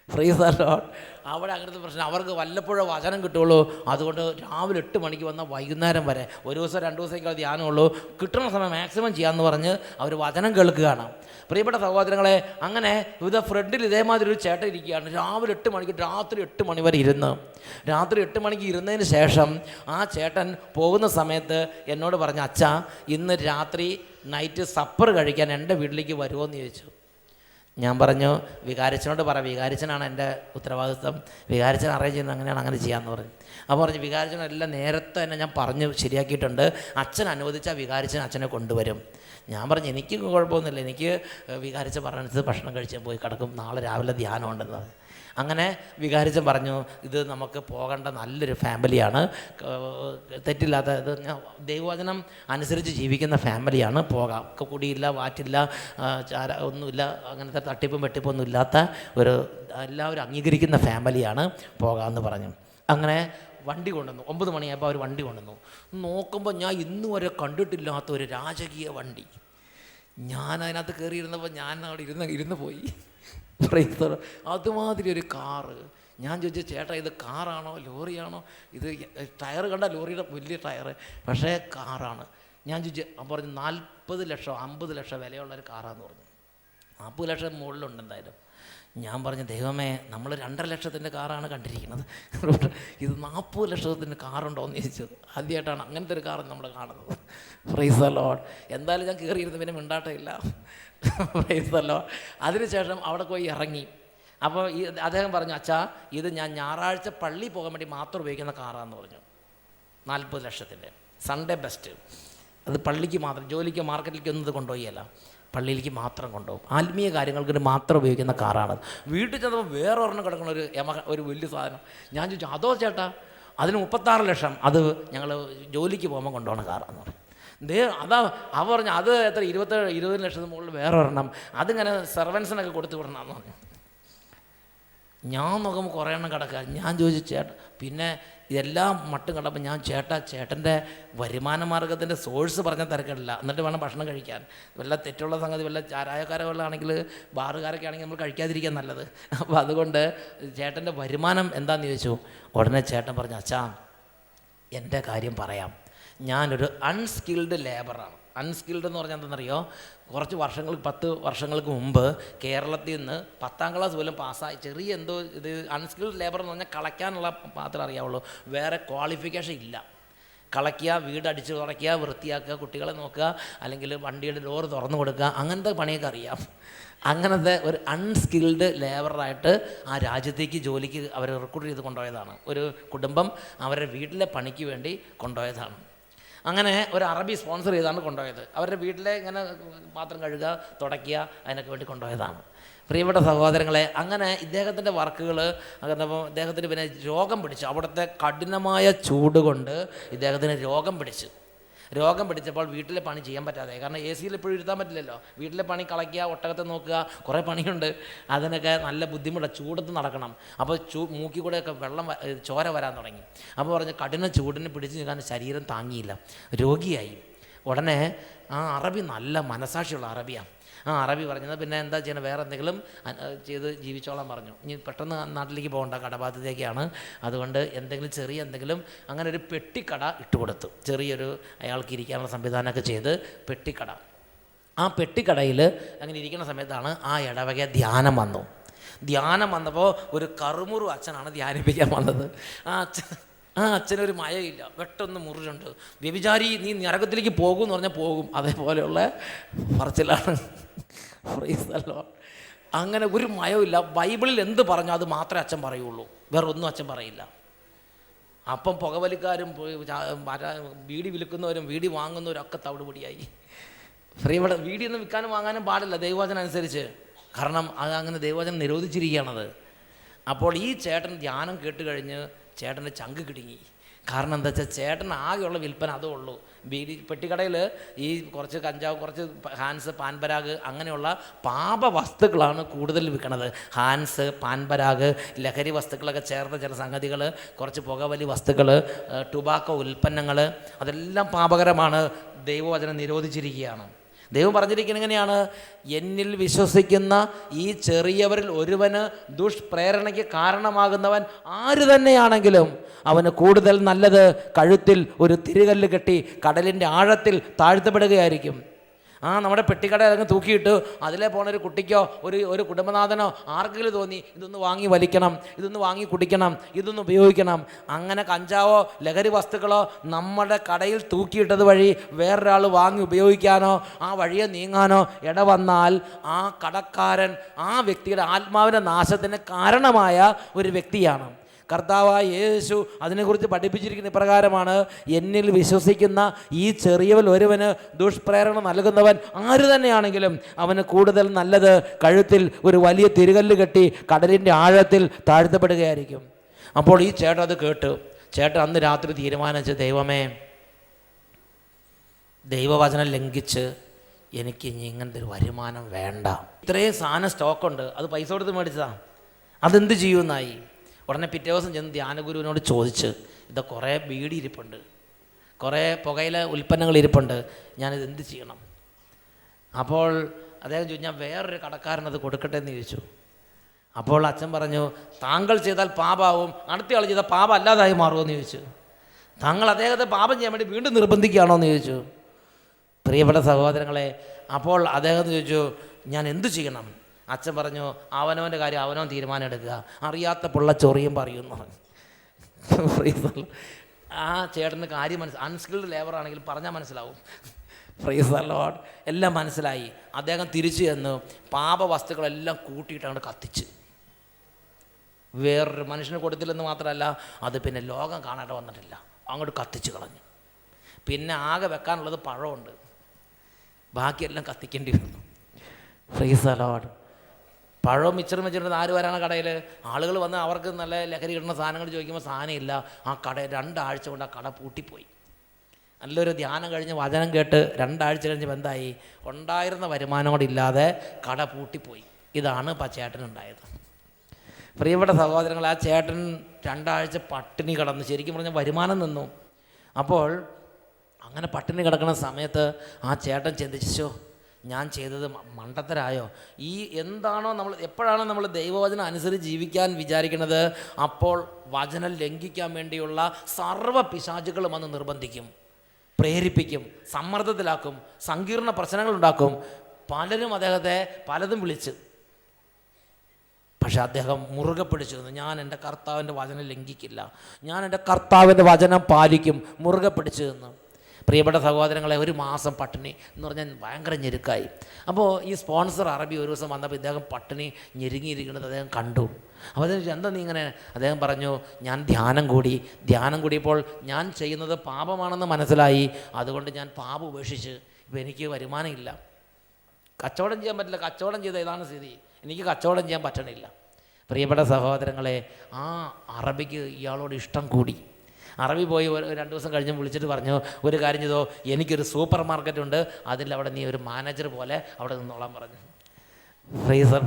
Price the Lord. അവിടെ അങ്ങനത്തെ പ്രശ്നം. അവർക്ക് വല്ലപ്പോഴും വചനം കിട്ടുള്ളൂ. അതുകൊണ്ട് രാവിലെ 8 മണിക്ക് വന്നാൽ വൈകുന്നേരം വരെ 1 ദിവസം 2 ദിവസത്തേക്ക് ധ്യാനമുള്ളൂ. കിട്ടുന്ന സമയം മാക്സിമം ചെയ്യാമെന്ന് പറഞ്ഞ് അവർ വചനം കേൾക്കുകയാണ്. പ്രിയപ്പെട്ട സഹോദരങ്ങളെ, അങ്ങനെ ഇത് ഫ്രണ്ടിൽ ഇതേമാതിരി ഒരു ചേട്ടൻ ഇരിക്കുകയാണ്. രാവിലെ 8 മണിക്ക് രാത്രി 8 മണി വരെ ഇരുന്ന്, രാത്രി 8 മണിക്ക് ഇരുന്നതിന് ശേഷം ആ ചേട്ടൻ പോകുന്ന സമയത്ത് എന്നോട് പറഞ്ഞു, അച്ഛാ ഇന്ന് രാത്രി നൈറ്റ് സപ്പർ കഴിക്കാൻ എൻ്റെ വീട്ടിലേക്ക് വരുമോ എന്ന് ചോദിച്ചു. ഞാൻ പറഞ്ഞു, വികാരിച്ചനോട് പറ, വികാരിച്ചനാണ് എൻ്റെ ഉത്തരവാദിത്വം, വികാരിച്ചൻ അറേഞ്ച് ചെയ്യുന്നത് അങ്ങനെയാണ്, അങ്ങനെ ചെയ്യാമെന്ന് പറഞ്ഞു. അപ്പോൾ പറഞ്ഞു, വികാരിച്ചനെല്ലാം നേരത്തെ തന്നെ ഞാൻ പറഞ്ഞ് ശരിയാക്കിയിട്ടുണ്ട്, അച്ഛൻ അനുവദിച്ചാൽ വികാരിച്ചൻ അച്ഛനെ കൊണ്ടുവരും. ഞാൻ പറഞ്ഞു, എനിക്ക് കുഴപ്പമൊന്നുമില്ല, എനിക്ക് വികാരിച്ച പറഞ്ഞനുസരിച്ച് ഭക്ഷണം കഴിച്ച് പോയി കിടക്കും, നാളെ രാവിലെ ധ്യാനം ഉണ്ടെന്ന് പറഞ്ഞു. അങ്ങനെ വികാരിച്ചൻ പറഞ്ഞു, ഇത് നമുക്ക് പോകേണ്ട നല്ലൊരു ഫാമിലിയാണ്, തെറ്റില്ലാത്ത ഇത് ദൈവവചനം അനുസരിച്ച് ജീവിക്കുന്ന ഫാമിലിയാണ്, പോകാം, കുടിയില്ല, വാറ്റില്ല, ഒന്നുമില്ല, അങ്ങനത്തെ തട്ടിപ്പും വെട്ടിപ്പൊന്നും ഇല്ലാത്ത ഒരു എല്ലാവരും അംഗീകരിക്കുന്ന ഫാമിലിയാണ്, പോകാമെന്ന് പറഞ്ഞു. അങ്ങനെ വണ്ടി കൊണ്ടുവന്നു. 9 മണിയായപ്പോൾ അവർ വണ്ടി കൊണ്ടുവന്നു. നോക്കുമ്പോൾ ഞാൻ ഇന്നു വരെ കണ്ടിട്ടില്ലാത്ത ഒരു രാജകീയ വണ്ടി. ഞാൻ അതിനകത്ത് കയറിയിരുന്നപ്പോൾ ഞാൻ അവിടെ ഇരുന്ന് പോയി. അതുമാതിരി ഒരു കാറ്. ഞാൻ ചോദിച്ചു, ചേട്ടാ ഇത് കാറാണോ ലോറിയാണോ? ഇത് ടയർ കണ്ട ലോറിയുടെ വലിയ ടയർ, പക്ഷേ കാറാണ്. ഞാൻ ചോദിച്ചു, പറഞ്ഞു 40 ലക്ഷം 50 ലക്ഷം വിലയുള്ളൊരു കാറാന്ന് പറഞ്ഞു. 40 ലക്ഷം മുകളിലുണ്ട് എന്തായാലും. ഞാൻ പറഞ്ഞു, ദൈവമേ, നമ്മൾ 2.5 ലക്ഷത്തിൻ്റെ കാറാണ് കണ്ടിരിക്കുന്നത്, ഇത് 40 ലക്ഷത്തിൻ്റെ കാറുണ്ടോ എന്ന് ചോദിച്ചത്. ആദ്യമായിട്ടാണ് അങ്ങനത്തെ ഒരു കാർ നമ്മൾ കാണുന്നത്. Price the Lord. എന്തായാലും ഞാൻ കയറിയിരുന്ന് പിന്നെ മിണ്ടാട്ടമില്ല. Price the Lord. അതിനുശേഷം അവിടെ പോയി ഇറങ്ങി. അപ്പോൾ അദ്ദേഹം പറഞ്ഞു, അച്ഛാ ഇത് ഞാൻ ഞായറാഴ്ച പള്ളി പോകാൻ വേണ്ടി മാത്രം ഉപയോഗിക്കുന്ന കാറാന്ന് പറഞ്ഞു. 40 ലക്ഷത്തിൻ്റെ സൺഡേ ബെസ്റ്റ്. അത് പള്ളിക്ക് മാത്രം, ജോലിക്ക് മാർക്കറ്റിലേക്ക് ഒന്നും ഇത് കൊണ്ടുപോയല്ല, പള്ളിയിലേക്ക് മാത്രം കൊണ്ടുപോകും, ആത്മീയ കാര്യങ്ങൾക്ക് മാത്രം ഉപയോഗിക്കുന്ന കാറാണ്. വീട്ടിൽ ചെന്നപ്പോൾ വേറെ ഒരെണ്ണം കിടക്കുന്ന ഒരു വലിയ സാധനം. ഞാൻ ചോദിച്ചു, അതോ ചേട്ടാ? അതിന് 36 ലക്ഷം, അത് ഞങ്ങൾ ജോലിക്ക് പോകുമ്പോൾ കൊണ്ടുപോകണ കാറാന്ന് പറഞ്ഞു. അതാ അവ പറഞ്ഞു, അത് എത്ര 20 ലക്ഷത്തിന് മുകളിൽ വേറെ ഒരെണ്ണം, അതിങ്ങനെ സെർവൻസിനൊക്കെ കൊടുത്തു വിടണമെന്ന് പറഞ്ഞു. ഞാൻ നോക്കുമ്പോൾ കുറേ എണ്ണം കിടക്കുക. ഞാൻ ചോദിച്ചു, ചേട്ടാ, പിന്നെ ഇതെല്ലാം മട്ടും കണ്ടപ്പോൾ ഞാൻ ചേട്ടൻ്റെ വരുമാന മാർഗത്തിൻ്റെ സോഴ്സ് പറഞ്ഞാൽ തിരക്കില്ല, എന്നിട്ട് വേണം ഭക്ഷണം കഴിക്കാൻ. വല്ല തെറ്റുള്ള സംഗതി, വല്ല ചാരായക്കാരകളാണെങ്കിൽ ബാറുകാരൊക്കെ ആണെങ്കിൽ നമ്മൾ കഴിക്കാതിരിക്കാൻ നല്ലത്. അപ്പോൾ അതുകൊണ്ട് ചേട്ടൻ്റെ വരുമാനം എന്താണെന്ന് ചോദിച്ചു. ഉടനെ ചേട്ടൻ പറഞ്ഞു, അച്ഛാ എൻ്റെ കാര്യം പറയാം, ഞാനൊരു അൺസ്കിൽഡ് ലേബറാണ്. അൺസ്കിൽഡ് എന്ന് പറഞ്ഞാൽ എന്താണെന്നറിയോ? കുറച്ച് 10 വർഷങ്ങൾക്ക് മുമ്പ് കേരളത്തിൽ നിന്ന് 10ാം ക്ലാസ് പോലും പാസ്സായി, ചെറിയ എന്തോ ഇത് അൺസ്കിൽഡ് ലേബർ എന്ന് പറഞ്ഞാൽ കളയ്ക്കാനുള്ള മാത്രമേ അറിയാവുള്ളൂ, വേറെ ക്വാളിഫിക്കേഷൻ ഇല്ല. കളയ്ക്കുക, വീട് അടിച്ച് തുറയ്ക്കുക, വൃത്തിയാക്കുക, കുട്ടികളെ നോക്കുക, അല്ലെങ്കിൽ വണ്ടിയുടെ ഡോർ തുറന്നു കൊടുക്കുക, അങ്ങനത്തെ പണിയൊക്കെ അറിയാം. അങ്ങനത്തെ ഒരു അൺസ്കിൽഡ് ലേബറായിട്ട് ആ രാജ്യത്തേക്ക് ജോലിക്ക് അവർ റിക്രൂട്ട് ചെയ്ത് കൊണ്ടുപോയതാണ്. ഒരു കുടുംബം അവരുടെ വീട്ടിലെ പണിക്ക് വേണ്ടി കൊണ്ടുപോയതാണ്. അങ്ങനെ ഒരു അറബി സ്പോൺസർ ചെയ്താണ് കൊണ്ടുപോയത്. അവരുടെ വീട്ടിലെ ഇങ്ങനെ പാത്രം കഴുകുക, തുടയ്ക്കുക, അതിനൊക്കെ വേണ്ടി കൊണ്ടുപോയതാണ്. പ്രിയപ്പെട്ട സഹോദരങ്ങളെ, അങ്ങനെ ഇദ്ദേഹത്തിൻ്റെ വർക്കുകൾ കണ്ടപ്പോൾ ഇദ്ദേഹത്തിന് പിന്നെ രോഗം പിടിച്ചു. അവിടുത്തെ കഠിനമായ ചൂട് കൊണ്ട് ഇദ്ദേഹത്തിന് രോഗം പിടിച്ചപ്പോൾ വീട്ടിലെ പണി ചെയ്യാൻ പറ്റാതെ, കാരണം AC എപ്പോഴും ഇരുത്താൻ പറ്റില്ലല്ലോ. വീട്ടിലെ പണി കളയ്ക്കുക, ഒട്ടകത്തെ നോക്കുക, കുറേ പണിയുണ്ട്. അതിനൊക്കെ നല്ല ബുദ്ധിമുട്ടാണ്, ചൂടത്ത് നടക്കണം. അപ്പോൾ മൂക്കി കൂടെയൊക്കെ ചോര വരാൻ തുടങ്ങി. അപ്പോൾ പറഞ്ഞ് കഠിന ചൂടിന് പിടിച്ച് നിൽക്കാൻ ശരീരം താങ്ങിയില്ല, രോഗിയായി. ഉടനെ ആ അറബി നല്ല മനസാക്ഷിയുള്ള അറബിയാണ്. ആ അറബി പറഞ്ഞത്, പിന്നെ എന്താ ചെയ്യണം, വേറെ എന്തെങ്കിലും ചെയ്ത് ജീവിച്ചോളാൻ പറഞ്ഞു. ഇനി പെട്ടെന്ന് നാട്ടിലേക്ക് പോകേണ്ട, കടബാധ്യതയൊക്കെയാണ്, അതുകൊണ്ട് എന്തെങ്കിലും അങ്ങനെ ഒരു പെട്ടിക്കട ഇട്ടുകൊടുത്തു. ചെറിയൊരു അയാൾക്ക് ഇരിക്കാനുള്ള സംവിധാനമൊക്കെ ചെയ്ത് പെട്ടിക്കട. ആ പെട്ടിക്കടയിൽ അങ്ങനെ ഇരിക്കുന്ന സമയത്താണ് ആ ഇടവക ധ്യാനം വന്നപ്പോൾ ഒരു കറുമുറു അച്ഛനാണ് ധ്യാനിപ്പിക്കാൻ വന്നത്. ആ അച്ഛനൊരു മയയില്ല, വെട്ടൊന്ന് മുറിച്ചുണ്ട്. വ്യഭിചാരി, നീ നരകത്തിലേക്ക് പോകുമെന്ന് പറഞ്ഞാൽ പോകും, അതേപോലെയുള്ള പറച്ചിലാണ്. അങ്ങനെ ഒരു മയമില്ല. ബൈബിളിൽ എന്ത് പറഞ്ഞോ അത് മാത്രമേ അച്ഛൻ പറയുള്ളൂ, വേറെ ഒന്നും അച്ഛൻ പറയില്ല. അപ്പം പുകവലിക്കാരും ബീഡി വിൽക്കുന്നവരും ബീഡി വാങ്ങുന്നവരും ഒക്കെ തവിടുപൊടിയായി. ഇവിടെ ബീഡിയൊന്നും വിൽക്കാനും വാങ്ങാനും പാടില്ല ദൈവവചനം അനുസരിച്ച്, കാരണം അത് അങ്ങനെ ദൈവവചനം നിരോധിച്ചിരിക്കുകയാണത്. അപ്പോൾ ഈ ചേട്ടൻ ധ്യാനം കേട്ട് കഴിഞ്ഞ് ചേട്ടൻ്റെ ചങ്ക് കിടുങ്ങി. കാരണം എന്താ വെച്ചാൽ ചേട്ടൻ ആകെയുള്ള വിൽപ്പന അതേ ഉള്ളൂ. ബീഡി പെട്ടിക്കടയിൽ ഈ കുറച്ച് കഞ്ചാവ്, കുറച്ച് ഹാൻസ്, പാൻപരാഗ്, അങ്ങനെയുള്ള പാപവസ്തുക്കളാണ് കൂടുതൽ വിൽക്കണത്. ഹാൻസ്, പാൻപരാഗ്, ലഹരി വസ്തുക്കളൊക്കെ ചേർത്ത ചില സംഗതികൾ, കുറച്ച് പുകവലി വസ്തുക്കൾ, ടുബാക്കോ ഉൽപ്പന്നങ്ങൾ, അതെല്ലാം പാപകരമാണ്, ദൈവവചനം നിരോധിച്ചിരിക്കുകയാണ്. ദൈവം പറഞ്ഞിരിക്കുന്നത് എങ്ങനെയാണ്? എന്നിൽ വിശ്വസിക്കുന്ന ഈ ചെറിയവരിൽ ഒരുവന് ദുഷ്പ്രേരണയ്ക്ക് കാരണമാകുന്നവൻ ആര് തന്നെയാണെങ്കിലും അവന് കൂടുതൽ നല്ലത് കഴുത്തിൽ ഒരു തിരികല്ല് കെട്ടി കടലിൻ്റെ ആഴത്തിൽ താഴ്ത്തപ്പെടുകയായിരിക്കും. നമ്മുടെ പെട്ടിക്കട അതങ്ങ് തൂക്കിയിട്ട് അതിലെ പോണൊരു കുട്ടിക്കോ ഒരു കുടുംബനാഥനോ ആർക്കെങ്കിലും തോന്നി ഇതൊന്ന് വാങ്ങി വലിക്കണം, ഇതൊന്ന് വാങ്ങി കുടിക്കണം, ഇതൊന്ന് ഉപയോഗിക്കണം. അങ്ങനെ കഞ്ചാവോ ലഹരി വസ്തുക്കളോ നമ്മുടെ കടയിൽ തൂക്കിയിട്ടത് വഴി വേറൊരാൾ വാങ്ങി ഉപയോഗിക്കാനോ ആ വഴിയെ നീങ്ങാനോ ഇടവന്നാൽ ആ കടക്കാരൻ ആ വ്യക്തിയുടെ ആത്മാവിൻ്റെ നാശത്തിന് കാരണമായ ഒരു വ്യക്തിയാണ്. കർത്താവായ യേശു അതിനെക്കുറിച്ച് പഠിപ്പിച്ചിരിക്കുന്ന ഇപ്രകാരമാണ്: എന്നിൽ വിശ്വസിക്കുന്ന ഈ ചെറിയവൻ ഒരുവന് ദുഷ്പ്രേരണ നൽകുന്നവൻ ആര് തന്നെയാണെങ്കിലും അവന് കൂടുതൽ നല്ലത് കഴുത്തിൽ ഒരു വലിയ തിരുകല്ല് കെട്ടി കടലിൻ്റെ ആഴത്തിൽ താഴ്ത്തപ്പെടുകയായിരിക്കും. അപ്പോൾ ഈ ചേട്ടൻ അത് കേട്ടു. ചേട്ടൻ അന്ന് രാത്രി തീരുമാനിച്ച്, ദൈവമേ, ദൈവവചനം ലംഘിച്ച് എനിക്ക് ഇനി ഇങ്ങനത്തെ ഒരു വരുമാനം വേണ്ട. ഇത്രയും സാധനം സ്റ്റോക്കുണ്ട്, അത് പൈസ കൊടുത്ത് മേടിച്ചതാണ്, അതെന്ത് ചെയ്യുമെന്നായി. ഉടനെ പിറ്റേ ദിവസം ചെന്ന് ധ്യാനഗുരുവിനോട് ചോദിച്ച്, ഇത് കുറേ ബീഡി ഇരിപ്പുണ്ട്, കുറേ പുകയില ഉൽപ്പന്നങ്ങൾ ഇരിപ്പുണ്ട്, ഞാനിത് എന്ത് ചെയ്യണം? അപ്പോൾ അദ്ദേഹം ചോദിച്ചു, ഞാൻ വേറൊരു കടക്കാരനത് കൊടുക്കട്ടെ എന്ന് ചോദിച്ചു. അപ്പോൾ അച്ഛൻ പറഞ്ഞു, താങ്കൾ ചെയ്താൽ പാപമാവും, അടുത്തയാൾ ചെയ്താൽ പാപം അല്ലാതായി മാറുമെന്ന് ചോദിച്ചു. താങ്കൾ അദ്ദേഹത്തെ പാപം ചെയ്യാൻ വേണ്ടി വീണ്ടും നിർബന്ധിക്കുകയാണോ എന്ന് ചോദിച്ചു. പ്രിയപ്പെട്ട സഹോദരങ്ങളെ, അപ്പോൾ അദ്ദേഹം ചോദിച്ചു, ഞാൻ എന്തു ചെയ്യണം? അച്ഛൻ പറഞ്ഞു, അവനവൻ്റെ കാര്യം അവനവൻ തീരുമാനം എടുക്കുക, അറിയാത്ത പിള്ള ചൊറിയും പറയുന്നു. ആ ചേട്ടന് കാര്യം അൺസ്കിൽഡ് ലേബർ ആണെങ്കിലും പറഞ്ഞാൽ മനസ്സിലാവും. Price the Lord. എല്ലാം മനസ്സിലായി. അദ്ദേഹം തിരിച്ചു ചെന്ന് പാപവസ്തുക്കളെല്ലാം കൂട്ടിയിട്ട് അങ്ങോട്ട് കത്തിച്ച്, വേറൊരു മനുഷ്യന് കൊടുത്തില്ലെന്ന് മാത്രമല്ല, അത് പിന്നെ ലോകം കാണാതെ വന്നിട്ടില്ല, അങ്ങോട്ട് കത്തിച്ച് കളഞ്ഞു. പിന്നെ ആകെ വെക്കാനുള്ളത് പഴമുണ്ട്, ബാക്കിയെല്ലാം കത്തിക്കേണ്ടി വന്നു. Price the Lord. പഴവും മിച്ചറും വെച്ചിട്ടുണ്ട് ആര് വരാണ് കടയിൽ? ആളുകൾ വന്ന് അവർക്ക് നല്ല ലഹരി കിട്ടുന്ന സാധനങ്ങൾ ചോദിക്കുമ്പോൾ സാധനം ഇല്ല. ആ കട 2 ആഴ്ച കൊണ്ട് ആ കട പൂട്ടിപ്പോയി. നല്ലൊരു ധ്യാനം കഴിഞ്ഞ് വചനം കേട്ട് 2 ആഴ്ച കഴിഞ്ഞ് എന്തായി? ഉണ്ടായിരുന്ന വരുമാനം കൂടെ ഇല്ലാതെ കട പൂട്ടിപ്പോയി. ഇതാണ് ഇപ്പം ആ ചേട്ടനുണ്ടായത്. പ്രിയപ്പെട്ട സഹോദരങ്ങൾ, ആ ചേട്ടൻ 2 ആഴ്ച പട്ടിണി കിടന്നു. ശരിക്കും പറഞ്ഞാൽ വരുമാനം നിന്നു. അപ്പോൾ അങ്ങനെ പട്ടിണി കിടക്കുന്ന സമയത്ത് ആ ചേട്ടൻ ചിന്തിച്ചോ, ഞാൻ ചെയ്തത് മണ്ടത്തരായോ? ഈ എന്താണോ നമ്മൾ എപ്പോഴാണോ നമ്മൾ ദൈവവചനം അനുസരിച്ച് ജീവിക്കാൻ വിചാരിക്കുന്നത്, അപ്പോൾ വചനം ലംഘിക്കാൻ വേണ്ടിയുള്ള സർവ്വ പിശാചുകളും വന്ന് നിർബന്ധിക്കും, പ്രേരിപ്പിക്കും, സമ്മർദ്ദത്തിലാക്കും, സങ്കീർണ പ്രശ്നങ്ങളുണ്ടാക്കും. പലരും അദ്ദേഹത്തെ പലതും വിളിച്ച്, പക്ഷെ അദ്ദേഹം മുറുകെ പിടിച്ചിരുന്നു. ഞാൻ എൻ്റെ കർത്താവിൻ്റെ വചനം ലംഘിക്കില്ല, ഞാൻ എൻ്റെ കർത്താവിൻ്റെ വചനം പാലിക്കും, മുറുകെ പിടിച്ചു നിന്നു. പ്രിയപ്പെട്ട സഹോദരങ്ങളെ, 1 മാസം പട്ടിണി എന്ന് പറഞ്ഞാൽ ഭയങ്കര ഞെരുക്കായി. അപ്പോൾ ഈ സ്പോൺസർ അറബി ഒരു ദിവസം വന്നപ്പോൾ ഇദ്ദേഹം പട്ടിണി ഞെരുങ്ങിയിരിക്കുന്നത് അദ്ദേഹം കണ്ടു. അപ്പോൾ അദ്ദേഹം എന്താ നീ ഇങ്ങനെ? അദ്ദേഹം പറഞ്ഞു, ഞാൻ ധ്യാനം കൂടിയപ്പോൾ ഞാൻ ചെയ്യുന്നത് പാപമാണെന്ന് മനസ്സിലായി, അതുകൊണ്ട് ഞാൻ പാപം ഉപേക്ഷിച്ച് ഇപ്പോൾ എനിക്ക് വരുമാനമില്ല, കച്ചവടം ചെയ്യാൻ പറ്റില്ല, കച്ചവടം ചെയ്ത ഇതാണ് സ്ഥിതി, എനിക്ക് കച്ചവടം ചെയ്യാൻ പറ്റണില്ല. പ്രിയപ്പെട്ട സഹോദരങ്ങളെ, ആ അറബിക്ക് ഇയാളോട് ഇഷ്ടം കൂടി. അറബി പോയി 2 ദിവസം കഴിഞ്ഞ് വിളിച്ചിട്ട് പറഞ്ഞു, ഒരു കാര്യം ചെയ്തോ, എനിക്കൊരു സൂപ്പർ മാർക്കറ്റ് ഉണ്ട്, അതിലവിടെ നീ ഒരു മാനേജർ പോലെ അവിടെ നിന്നോളാൻ പറഞ്ഞു.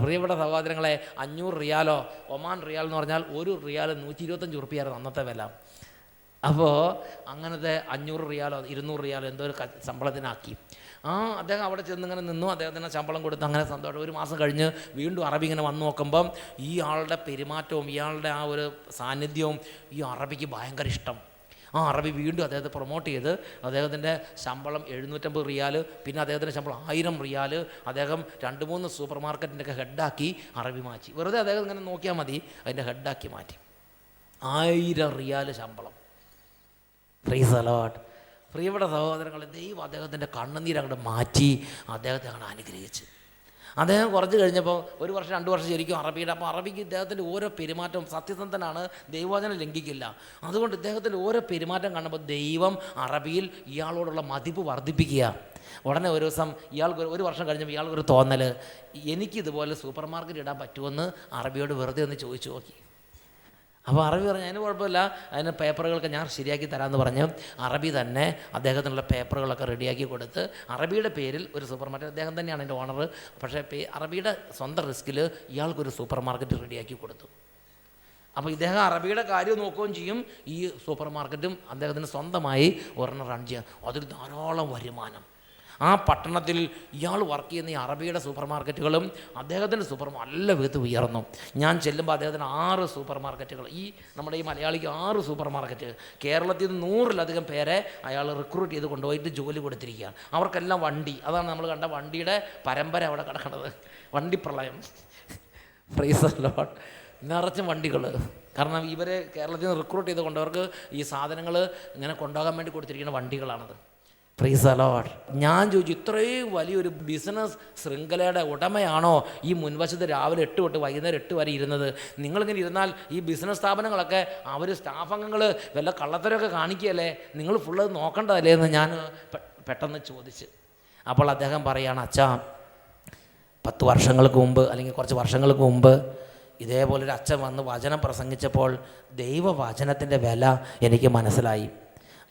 പ്രിയപ്പെട്ട സഹോദരങ്ങളെ, 500 റിയാലോ, ഒമാൻ റിയാൽ എന്ന് പറഞ്ഞാൽ 1 റിയാൽ 125 ഉറുപ്പിയായിരുന്നു അന്നത്തെ വില. അപ്പോൾ അങ്ങനത്തെ 500 റിയാലോ 200 റിയാലോ എന്തോ ഒരു ശമ്പളത്തിനാക്കി. അദ്ദേഹം അവിടെ ചെന്നിങ്ങനെ നിന്നു, അദ്ദേഹത്തിന് ശമ്പളം കൊടുത്ത് അങ്ങനെ സന്തോഷം. 1 മാസം കഴിഞ്ഞ് വീണ്ടും അറബി ഇങ്ങനെ വന്ന് നോക്കുമ്പം ഈ ആളുടെ പെരുമാറ്റവും ഇയാളുടെ ആ ഒരു സാന്നിധ്യവും ഈ അറബിക്ക് ഭയങ്കര ഇഷ്ടം. ആ അറബി വീണ്ടും അദ്ദേഹത്തെ പ്രൊമോട്ട് ചെയ്ത് അദ്ദേഹത്തിൻ്റെ ശമ്പളം 750 റിയാൽ, പിന്നെ അദ്ദേഹത്തിൻ്റെ ശമ്പളം 1000 റിയാൽ, അദ്ദേഹം 2-3 സൂപ്പർ മാർക്കറ്റിൻ്റെയൊക്കെ ഹെഡാക്കി അറബി മാറ്റി. വെറുതെ അദ്ദേഹം ഇങ്ങനെ നോക്കിയാൽ മതി, അതിൻ്റെ ഹെഡാക്കി മാറ്റി. 1000 റിയാൽ ശമ്പളം. Price the Lord. പ്രിയപ്പെട്ട സഹോദരങ്ങളെ, ദൈവം അദ്ദേഹത്തിൻ്റെ കണ്ണുനീരങ്ങോട്ട് മാറ്റി അദ്ദേഹത്തെ അങ്ങനെ അനുഗ്രഹിച്ച്. അദ്ദേഹം കുറച്ച് കഴിഞ്ഞപ്പോൾ 1 വർഷം 2 വർഷം ശരിക്കും അറബിയുടെ. അപ്പോൾ അറബിക്ക് ഇദ്ദേഹത്തിൻ്റെ ഓരോ പെരുമാറ്റവും സത്യസന്ധനാണ്, ദൈവവചനം ലംഘിക്കില്ല. അതുകൊണ്ട് ഇദ്ദേഹത്തിൻ്റെ ഓരോ പെരുമാറ്റം കാണുമ്പോൾ ദൈവം അറബിയിൽ ഇയാളോടുള്ള മതിപ്പ് വർദ്ധിപ്പിക്കുക. ഉടനെ ഒരു ദിവസം ഇയാൾക്ക് 1 വർഷം കഴിഞ്ഞപ്പോൾ ഇയാൾക്കൊരു തോന്നൽ, എനിക്കിതുപോലെ സൂപ്പർ മാർക്കറ്റ് ഇടാൻ പറ്റുമെന്ന് അറബിയോട് വെറുതെ ഒന്ന് ചോദിച്ചു നോക്കി. അപ്പോൾ അറബി പറഞ്ഞു, അതിന് കുഴപ്പമില്ല, അതിന് പേപ്പറുകളൊക്കെ ഞാൻ ശരിയാക്കി തരാമെന്ന് പറഞ്ഞ് അറബി തന്നെ അദ്ദേഹത്തിനുള്ള പേപ്പറുകളൊക്കെ റെഡിയാക്കി കൊടുത്ത് അറബിയുടെ പേരിൽ ഒരു സൂപ്പർ മാർക്കറ്റ്, അദ്ദേഹം തന്നെയാണ് എൻ്റെ ഓണർ, പക്ഷേ അറബിയുടെ സ്വന്തം റിസ്കിൽ ഇയാൾക്കൊരു സൂപ്പർ മാർക്കറ്റ് റെഡിയാക്കി കൊടുത്തു. അപ്പോൾ ഇദ്ദേഹം അറബിയുടെ കാര്യം നോക്കുകയും ചെയ്യും, ഈ സൂപ്പർ മാർക്കറ്റും അദ്ദേഹത്തിന് സ്വന്തമായി ഒരെണ്ണം റൺ ചെയ്യാം. അതിൽ ധാരാളം വരുമാനം. ആ പട്ടണത്തിൽ ഇയാൾ വർക്ക് ചെയ്യുന്ന ഈ അറബിയുടെ സൂപ്പർ മാർക്കറ്റുകളും അദ്ദേഹത്തിൻ്റെ നല്ല വിധത്തിൽ ഉയർന്നു. ഞാൻ ചെല്ലുമ്പോൾ അദ്ദേഹത്തിന് 6 സൂപ്പർ മാർക്കറ്റുകൾ, നമ്മുടെ ഈ മലയാളിക്ക് 6 സൂപ്പർ മാർക്കറ്റ്. കേരളത്തിൽ നിന്ന് 100-ലധികം പേരെ അയാൾ റിക്രൂട്ട് ചെയ്ത് കൊണ്ടുപോയിട്ട് ജോലി കൊടുത്തിരിക്കുകയാണ്. അവർക്കെല്ലാം വണ്ടി, അതാണ് നമ്മൾ കണ്ട വണ്ടിയുടെ പരമ്പര അവിടെ കിടക്കുന്നത്, വണ്ടി പ്രളയം. Price the Lord. നിറച്ചും വണ്ടികൾ. കാരണം ഇവരെ കേരളത്തിൽ നിന്ന് റിക്രൂട്ട് ചെയ്ത് കൊണ്ടവർക്ക് ഈ സാധനങ്ങൾ ഇങ്ങനെ കൊണ്ടുപോകാൻ വേണ്ടി കൊടുത്തിരിക്കുന്ന വണ്ടികളാണത്. Price the Lord. ഞാൻ ചോദിച്ചു, ഇത്രയും വലിയൊരു ബിസിനസ് ശൃംഖലയുടെ ഉടമയാണോ ഈ മുൻവശത്ത് രാവിലെ 8 തൊട്ട് വൈകുന്നേരം 8 വരെ ഇരുന്നത്? നിങ്ങളിങ്ങനെ ഇരുന്നാൽ ഈ ബിസിനസ് സ്ഥാപനങ്ങളൊക്കെ അവർ സ്റ്റാഫ് അംഗങ്ങൾ വല്ല കള്ളത്തരമൊക്കെ കാണിക്കുകയല്ലേ, നിങ്ങൾ ഫുള്ള് നോക്കേണ്ടതല്ലേ എന്ന് ഞാൻ പെട്ടെന്ന് ചോദിച്ച്. അപ്പോൾ അദ്ദേഹം പറയുകയാണ്, അച്ഛാ 10 വർഷങ്ങൾക്ക് മുമ്പ് അല്ലെങ്കിൽ കുറച്ച് വർഷങ്ങൾക്ക് മുമ്പ് ഇതേപോലൊരു അച്ഛൻ വന്ന് വചനം പ്രസംഗിച്ചപ്പോൾ ദൈവവചനത്തിൻ്റെ വില എനിക്ക് മനസ്സിലായി.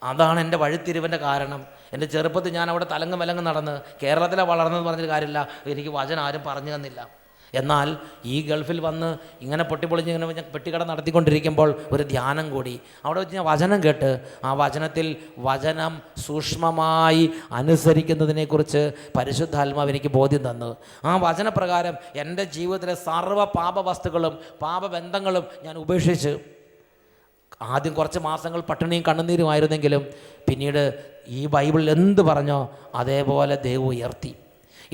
അതാണ് എൻ്റെ വഴിത്തിരിവിൻ്റെ കാരണം. എൻ്റെ ചെറുപ്പത്തിൽ ഞാൻ അവിടെ തലങ്ങ് വിലങ്ങ് നടന്ന് കേരളത്തിലെ വളർന്നെന്ന് പറഞ്ഞൊരു കാര്യമില്ല, എനിക്ക് വചനം ആരും പറഞ്ഞു തന്നില്ല. എന്നാൽ ഈ ഗൾഫിൽ വന്ന് ഇങ്ങനെ പൊട്ടിപ്പൊളിഞ്ഞ് ഇങ്ങനെ പെട്ടിക്കട നടത്തിക്കൊണ്ടിരിക്കുമ്പോൾ ഒരു ധ്യാനം കൂടി. അവിടെ വെച്ച് ഞാൻ വചനം കേട്ട് ആ വചനത്തിൽ വചനം സൂക്ഷ്മമായി അനുസരിക്കുന്നതിനെക്കുറിച്ച് പരിശുദ്ധാത്മാവ് എനിക്ക് ബോധ്യം തന്നു. ആ വചനപ്രകാരം എൻ്റെ ജീവിതത്തിലെ സർവ്വ പാപവസ്തുക്കളും പാപബന്ധങ്ങളും ഞാൻ ഉപേക്ഷിച്ച്. ആദ്യം കുറച്ച് മാസങ്ങൾ പട്ടിണിയും കണ്ണുനീരുമായിരുന്നെങ്കിലും പിന്നീട് ഈ ബൈബിളിൽ എന്ത് പറഞ്ഞോ അതേപോലെ ദൈവം ഉയർത്തി.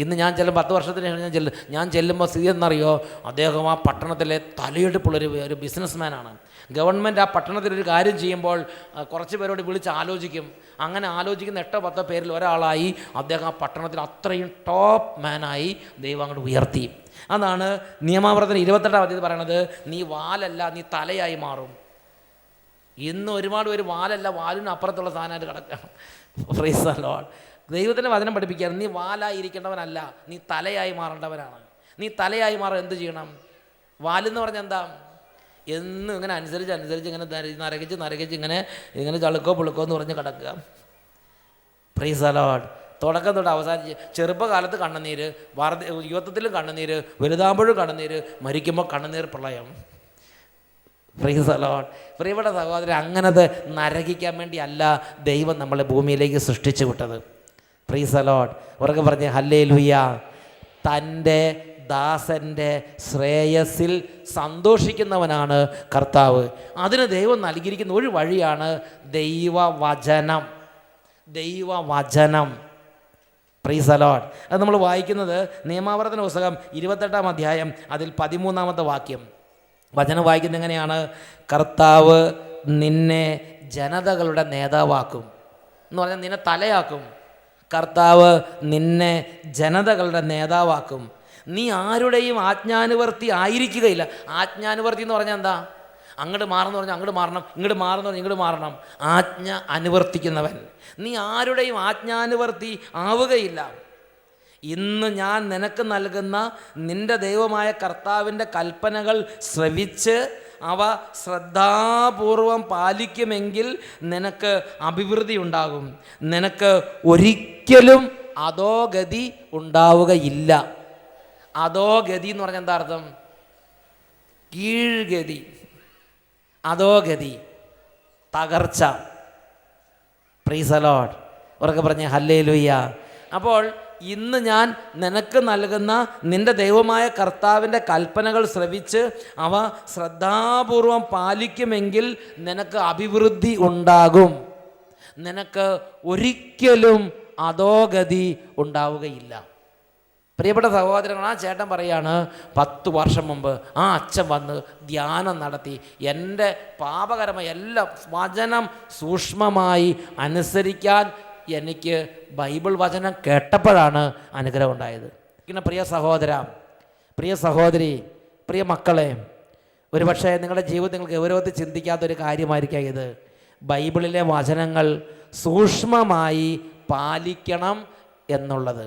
ഇന്ന് ഞാൻ 10 വർഷത്തിന് ശേഷം ഞാൻ ചെല്ലുമ്പോൾ സ്ഥിതി എന്നറിയോ, അദ്ദേഹം ആ പട്ടണത്തിലെ തലയെടുപ്പുള്ളൊരു ബിസിനസ്മാനാണ്. ഗവൺമെൻറ് ആ പട്ടണത്തിലൊരു കാര്യം ചെയ്യുമ്പോൾ കുറച്ച് പേരോട് വിളിച്ച് ആലോചിക്കും. അങ്ങനെ ആലോചിക്കുന്ന 8-10 പേരിൽ ഒരാളായി അദ്ദേഹം ആ പട്ടണത്തിൽ അത്രയും ടോപ്പ് മാനായി ദൈവം അങ്ങോട്ട് ഉയർത്തി. അതാണ് നിയമാവർത്തനം 28-ാം അധ്യായത്തിൽ പറയണത്, നീ വാലല്ല നീ തലയായി മാറും. ഇന്ന് ഒരുപാട് പേര് വാലല്ല, വാലിന് അപ്പുറത്തുള്ള സാധനമായിട്ട് കിടക്കണം. Price the lord. ദൈവത്തിൻ്റെ വചനം പഠിപ്പിക്കുകയാണ്, നീ വാലായിരിക്കേണ്ടവനല്ല, നീ തലയായി മാറേണ്ടവനാണ്. നീ തലയായി മാറാൻ എന്ത് ചെയ്യണം? വാലെന്ന് പറഞ്ഞാൽ എന്താ? എന്നും ഇങ്ങനെ അനുസരിച്ച് ഇങ്ങനെ നരകിച്ച് ഇങ്ങനെ ചളുക്കോ പുളുക്കോ എന്ന് പറഞ്ഞ് കിടക്കുക. Price the Lord. തുടക്കം തൊട്ട് അവസാനിച്ച് ചെറുപ്പകാലത്ത് കണ്ണുനീര്, യുവത്വത്തിലും കണ്ണുനീര്, വലുതാകുമ്പോഴും കണ്ണുനീര്, മരിക്കുമ്പോൾ കണ്ണുനീർ പ്രളയം. Price the Lord. പ്രിയപ്പെട്ട സഹോദരൻ, അങ്ങനത് നരകിക്കാൻ വേണ്ടി അല്ല ദൈവം നമ്മളെ ഭൂമിയിലേക്ക് സൃഷ്ടിച്ചു വിട്ടത്. Price the lord. ഉറക്കെ പറഞ്ഞ് ഹല്ലേലൂയ. തൻ്റെ ദാസൻ്റെ ശ്രേയസിൽ സന്തോഷിക്കുന്നവനാണ് കർത്താവ്. അതിന് ദൈവം നൽകിയിരിക്കുന്ന ഒരു വഴിയാണ് ദൈവവചനം. Price the Lord. അത് നമ്മൾ വായിക്കുന്നത് നിയമാവർത്തന പുസ്തകം 28-ാം അധ്യായം അതിൽ 13-ാമത്തെ വാക്യം. വചനം വായിക്കുന്നത് എങ്ങനെയാണ്? കർത്താവ് നിന്നെ ജനതകളുടെ നേതാവാക്കും എന്ന് പറഞ്ഞാൽ നിന്നെ തലയാക്കും. കർത്താവ് നിന്നെ ജനതകളുടെ നേതാവാക്കും. നീ ആരുടെയും ആജ്ഞാനുവർത്തി ആയിരിക്കുകയില്ല. ആജ്ഞാനുവർത്തി എന്ന് പറഞ്ഞാൽ എന്താ? അങ്ങോട്ട് മാറെന്ന് പറഞ്ഞാൽ അങ്ങോട്ട് മാറണം, ഇങ്ങോട്ട് മാറെന്ന് പറഞ്ഞാൽ ഇങ്ങോട്ട് മാറണം. ആജ്ഞ അനുവർത്തിക്കുന്നവൻ. നീ ആരുടെയും ആജ്ഞാനുവർത്തി ആവുകയില്ല. ഇന്ന് ഞാൻ നിനക്ക് നൽകുന്ന നിൻ്റെ ദൈവമായ കർത്താവിൻ്റെ കൽപ്പനകൾ ശ്രവിച്ച് അവ ശ്രദ്ധാപൂർവം പാലിക്കുമെങ്കിൽ നിനക്ക് അഭിവൃദ്ധി ഉണ്ടാകും. നിനക്ക് ഒരിക്കലും അധോഗതി ഉണ്ടാവുകയില്ല. അധോഗതി എന്ന് പറഞ്ഞാൽ എന്താ അർത്ഥം? കീഴ്ഗതി, അധോഗതി, തകർച്ച. Price the lord. ഉറക്കെ പറഞ്ഞേ ഹല്ലേലൂയ. അപ്പോൾ ഇന്ന് ഞാൻ നിനക്ക് നൽകുന്ന നിൻ്റെ ദൈവമായ കർത്താവിൻ്റെ കൽപ്പനകൾ ശ്രവിച്ച് അവ ശ്രദ്ധാപൂർവം പാലിക്കുമെങ്കിൽ നിനക്ക് അഭിവൃദ്ധി ഉണ്ടാകും. നിനക്ക് ഒരിക്കലും അധോഗതി ഉണ്ടാവുകയില്ല. പ്രിയപ്പെട്ട സഹോദരങ്ങൾ, ആ ചേട്ടൻ പറയാണ് 10 വർഷം മുമ്പ് ആ അച്ഛൻ വന്ന് ധ്യാനം നടത്തി എൻ്റെ പാപകരമായ എല്ലാം വചനം സൂക്ഷ്മമായി അനുസരിക്കാൻ എനിക്ക് ബൈബിൾ വചനം കേട്ടപ്പോഴാണ് അനുഗ്രഹം ഉണ്ടായത്. പിന്നെ പ്രിയ സഹോദര, പ്രിയ സഹോദരി, പ്രിയ മക്കളെ, ഒരുപക്ഷെ നിങ്ങളുടെ ജീവിതത്തിൽ നിങ്ങൾ ഗൗരവത്തിൽ ചിന്തിക്കാത്തൊരു കാര്യമായിരിക്കാം ഇത്. ബൈബിളിലെ വചനങ്ങൾ സൂക്ഷ്മമായി പാലിക്കണം എന്നുള്ളത്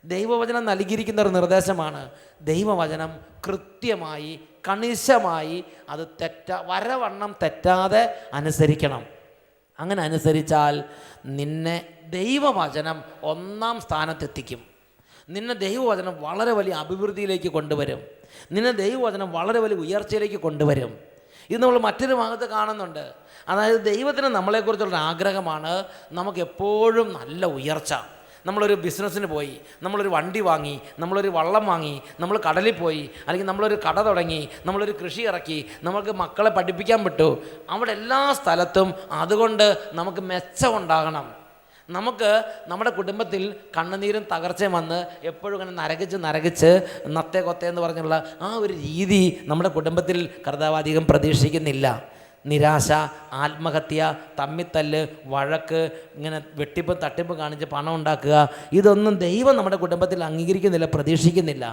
ദൈവവചനം നൽകിയിരിക്കുന്ന ഒരു നിർദ്ദേശമാണ്. ദൈവവചനം കൃത്യമായി കണിശമായി അത് വരവണ്ണം തെറ്റാതെ അനുസരിക്കണം. അങ്ങനെ അനുസരിച്ചാൽ നിന്നെ ദൈവവചനം 1-ാം സ്ഥാനത്തെത്തിക്കും. നിന്നെ ദൈവവചനം വളരെ വലിയ അഭിവൃദ്ധിയിലേക്ക് കൊണ്ടുവരും. നിന്നെ ദൈവവചനം വളരെ വലിയ ഉയർച്ചയിലേക്ക് കൊണ്ടുവരും. ഇത് നമ്മൾ മറ്റൊരു ഭാഗത്ത് കാണുന്നുണ്ട്. അതായത് ദൈവത്തിന് നമ്മളെക്കുറിച്ചുള്ള ആഗ്രഹമാണ് നമുക്കെപ്പോഴും നല്ല ഉയർച്ച, നമ്മളൊരു ബിസിനസ്സിന് പോയി, നമ്മളൊരു വണ്ടി വാങ്ങി, നമ്മളൊരു വള്ളം വാങ്ങി, നമ്മൾ കടലിൽ പോയി, അല്ലെങ്കിൽ നമ്മളൊരു കട തുടങ്ങി, നമ്മളൊരു കൃഷി ഇറക്കി, നമുക്ക് മക്കളെ പഠിപ്പിക്കാൻ വിട്ടു. അവിടെ എല്ലാ സ്ഥലത്തും അതുകൊണ്ട് നമുക്ക് മെച്ചമുണ്ടാകണം. നമുക്ക് നമ്മുടെ കുടുംബത്തിൽ കണ്ണുനീരും തകർച്ചയും വന്ന് എപ്പോഴും ഇങ്ങനെ നരകിച്ച് നത്തേ കൊത്തേന്ന് പറഞ്ഞുള്ള ആ ഒരു രീതി നമ്മുടെ കുടുംബത്തിൽ കർത്താവ് അധികം പ്രതീക്ഷിക്കുന്നില്ല. നിരാശ, ആത്മഹത്യ, തമ്മിത്തല്ല്, വഴക്ക്, ഇങ്ങനെ വെട്ടിപ്പ് തട്ടിപ്പ് കാണിച്ച് പണം ഉണ്ടാക്കുക, ഇതൊന്നും ദൈവം നമ്മുടെ കുടുംബത്തിൽ അംഗീകരിക്കുന്നില്ല, പ്രതീക്ഷിക്കുന്നില്ല.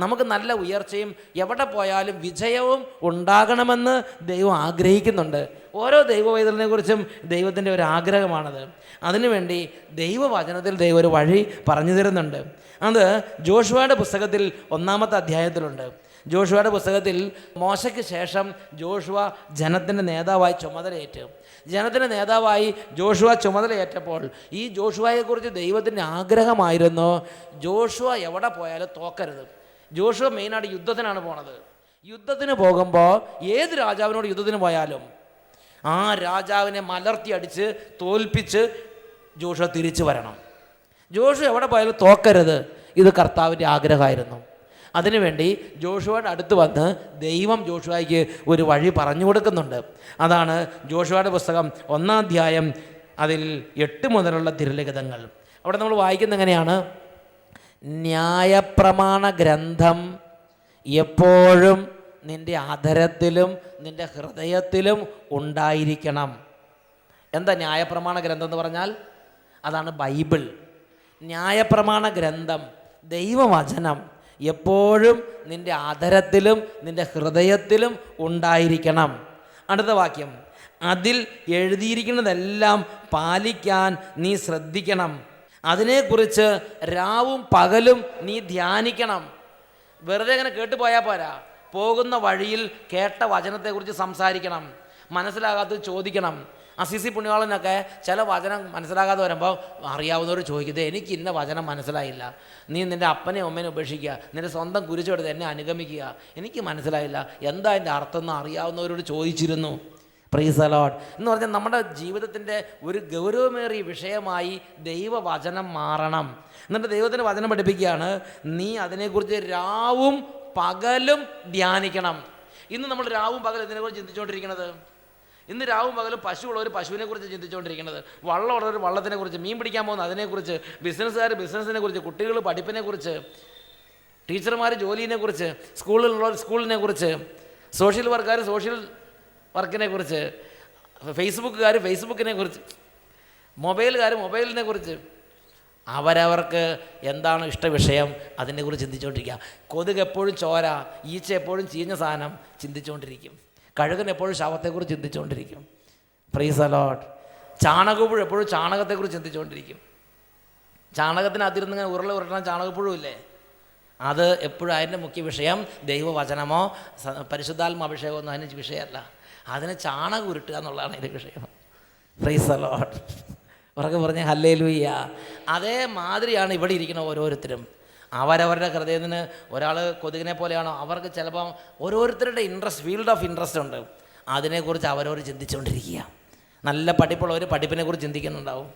നമുക്ക് നല്ല ഉയർച്ചയും എവിടെ പോയാലും വിജയവും ഉണ്ടാകണമെന്ന് ദൈവം ആഗ്രഹിക്കുന്നുണ്ട്. ഓരോ ദൈവവൈതലിനെ കുറിച്ചും ദൈവത്തിൻ്റെ ഒരു ആഗ്രഹമാണത്. അതിനുവേണ്ടി ദൈവവചനത്തിൽ ദൈവം ഒരു വഴി പറഞ്ഞു തരുന്നുണ്ട്. അത് ജോഷുവയുടെ പുസ്തകത്തിൽ 1-ാമത്തെ അധ്യായത്തിലുണ്ട്. ജോഷുവയുടെ പുസ്തകത്തിൽ മോശയ്ക്ക് ശേഷം ജോഷുവ ജനത്തിൻ്റെ നേതാവായി ചുമതലയേറ്റ്. ജനത്തിൻ്റെ നേതാവായി ജോഷുവ ചുമതലയേറ്റപ്പോൾ ഈ ജോഷുവയെക്കുറിച്ച് ദൈവത്തിൻ്റെ ആഗ്രഹമായിരുന്നു, ജോഷുവ എവിടെ പോയാലും തോക്കരുത്. ജോഷുവ മെയിനായിട്ട് യുദ്ധത്തിനാണ് പോണത്. യുദ്ധത്തിന് പോകുമ്പോൾ ഏത് രാജാവിനോട് യുദ്ധത്തിന് പോയാലും ആ രാജാവിനെ മലർത്തി അടിച്ച് തോൽപ്പിച്ച് ജോഷുവ തിരിച്ചു വരണം. ജോഷുവ എവിടെ പോയാലും തോക്കരുത്. ഇത് കർത്താവിൻ്റെ ആഗ്രഹമായിരുന്നു. അതിനുവേണ്ടി ജോഷുവയുടെ അടുത്ത് വന്ന് ദൈവം ജോഷുവയ്ക്ക് ഒരു വഴി പറഞ്ഞു കൊടുക്കുന്നുണ്ട്. അതാണ് ജോഷുവയുടെ പുസ്തകം 1-ാം അധ്യായം, അതിൽ 8 മുതലുള്ള തിരുലിഖിതങ്ങൾ. അവിടെ നമ്മൾ വായിക്കുന്നത് എങ്ങനെയാണ്? ന്യായപ്രമാണ ഗ്രന്ഥം എപ്പോഴും നിൻ്റെ അധരത്തിലും നിൻ്റെ ഹൃദയത്തിലും ഉണ്ടായിരിക്കണം. എന്താ ന്യായപ്രമാണ ഗ്രന്ഥം എന്ന് പറഞ്ഞാൽ? അതാണ് ബൈബിൾ. ന്യായപ്രമാണ ഗ്രന്ഥം, ദൈവവചനം എപ്പോഴും നിൻ്റെ അധരത്തിലും നിൻ്റെ ഹൃദയത്തിലും ഉണ്ടായിരിക്കണം. അടുത്ത വാക്യം, അതിൽ എഴുതിയിരിക്കുന്നതെല്ലാം പാലിക്കാൻ നീ ശ്രദ്ധിക്കണം. അതിനെക്കുറിച്ച് രാവും പകലും നീ ധ്യാനിക്കണം. വെറുതെ ഇങ്ങനെ കേട്ടുപോയാൽ പോരാ. പോകുന്ന വഴിയിൽ കേട്ട വചനത്തെക്കുറിച്ച് സംസാരിക്കണം. മനസ്സിലാകാത്തത് ചോദിക്കണം. അസിസി പുണ്യവാളനൊക്കെ ചില വചനം മനസ്സിലാകാതെ വരുമ്പോൾ അറിയാവുന്നവർ ചോദിക്കുന്നത്, എനിക്ക് ഇന്ന വചനം മനസ്സിലായില്ല, നീ നിൻ്റെ അപ്പനെയും അമ്മേനെ ഉപേക്ഷിക്കുക, നിൻ്റെ സ്വന്തം കുരിശെടുത്ത് എന്നെ അനുഗമിക്കുക, എനിക്ക് മനസ്സിലായില്ല, എന്താ അതിൻ്റെ അർത്ഥം എന്ന് അറിയാവുന്നവരോട് ചോദിച്ചിരുന്നു. പ്രൈസ് ദി ലോർഡ് എന്ന് പറഞ്ഞാൽ നമ്മുടെ ജീവിതത്തിൻ്റെ ഒരു ഗൗരവമേറിയ വിഷയമായി ദൈവവചനം മാറണം. എന്നിട്ട് ദൈവത്തിൻ്റെ വചനം പഠിപ്പിക്കുകയാണ്, നീ അതിനെക്കുറിച്ച് രാവും പകലും ധ്യാനിക്കണം. ഇന്ന് നമ്മൾ രാവും പകലും ഇതിനെക്കുറിച്ച് ചിന്തിച്ചുകൊണ്ടിരിക്കുന്നത്. ഇന്ന് രാവും പകലും പശുവുള്ളവർ പശുവിനെ കുറിച്ച് ചിന്തിച്ചുകൊണ്ടിരിക്കുന്നത്, വള്ളമുള്ളവർ വള്ളത്തിനെ കുറിച്ച്, മീൻ പിടിക്കാൻ പോകുന്ന അതിനെക്കുറിച്ച്, ബിസിനസ്സുകാർ ബിസിനസ്സിനെ കുറിച്ച്, കുട്ടികൾ പഠിപ്പിനെ കുറിച്ച്, ടീച്ചർമാർ ജോലിനെ കുറിച്ച്, സ്കൂളിലുള്ളവർ സ്കൂളിനെ കുറിച്ച്, സോഷ്യൽ വർക്കാർ സോഷ്യൽ വർക്കിനെ കുറിച്ച്, ഫേസ്ബുക്കുകാർ ഫേസ്ബുക്കിനെ കുറിച്ച്, മൊബൈലുകാർ മൊബൈലിനെ കുറിച്ച്, അവരവർക്ക് എന്താണ് ഇഷ്ടവിഷയം അതിനെക്കുറിച്ച് ചിന്തിച്ചുകൊണ്ടിരിക്കുക. കൊതുക് എപ്പോഴും ചോര, ഈച്ച എപ്പോഴും ചീഞ്ഞ സാധനം ചിന്തിച്ചുകൊണ്ടിരിക്കും. കഴുകൻ എപ്പോഴും ശവത്തെക്കുറിച്ച് ചിന്തിച്ചുകൊണ്ടിരിക്കും. Praise the lord. ചാണകപ്പുഴു എപ്പോഴും ചാണകത്തെക്കുറിച്ച് ചിന്തിച്ചുകൊണ്ടിരിക്കും. ചാണകത്തിനകത്തിരുന്ന് ഉരുള ഉരുട്ടണ ചാണകപ്പുഴു ഇല്ലേ, അത് എപ്പോഴും അതിൻ്റെ മുഖ്യ വിഷയം ദൈവവചനമോ പരിശുദ്ധാത്മാഭിഷേകമൊന്നും അതിന് വിഷയമല്ല. അതിന് ചാണകം ഉരുട്ടുക എന്നുള്ളതാണ് അതിൻ്റെ വിഷയം. Price the lord. ഉറക്കെ പറഞ്ഞ ഹല്ലേലൂയ. അതേമാതിരിയാണ് ഇവിടെ ഇരിക്കുന്ന ഓരോരുത്തരും. അവരവരുടെ ഹൃദയത്തിന് ഒരാൾ കൊതുകിനെ പോലെയാണോ, അവർക്ക് ചിലപ്പം ഓരോരുത്തരുടെ ഫീൽഡ് ഓഫ് ഇൻട്രസ്റ്റ് ഉണ്ട്. അതിനെക്കുറിച്ച് അവരവർ ചിന്തിച്ചുകൊണ്ടിരിക്കുക. നല്ല പഠിപ്പുള്ളവർ പഠിപ്പിനെക്കുറിച്ച് ചിന്തിക്കുന്നുണ്ടാവും.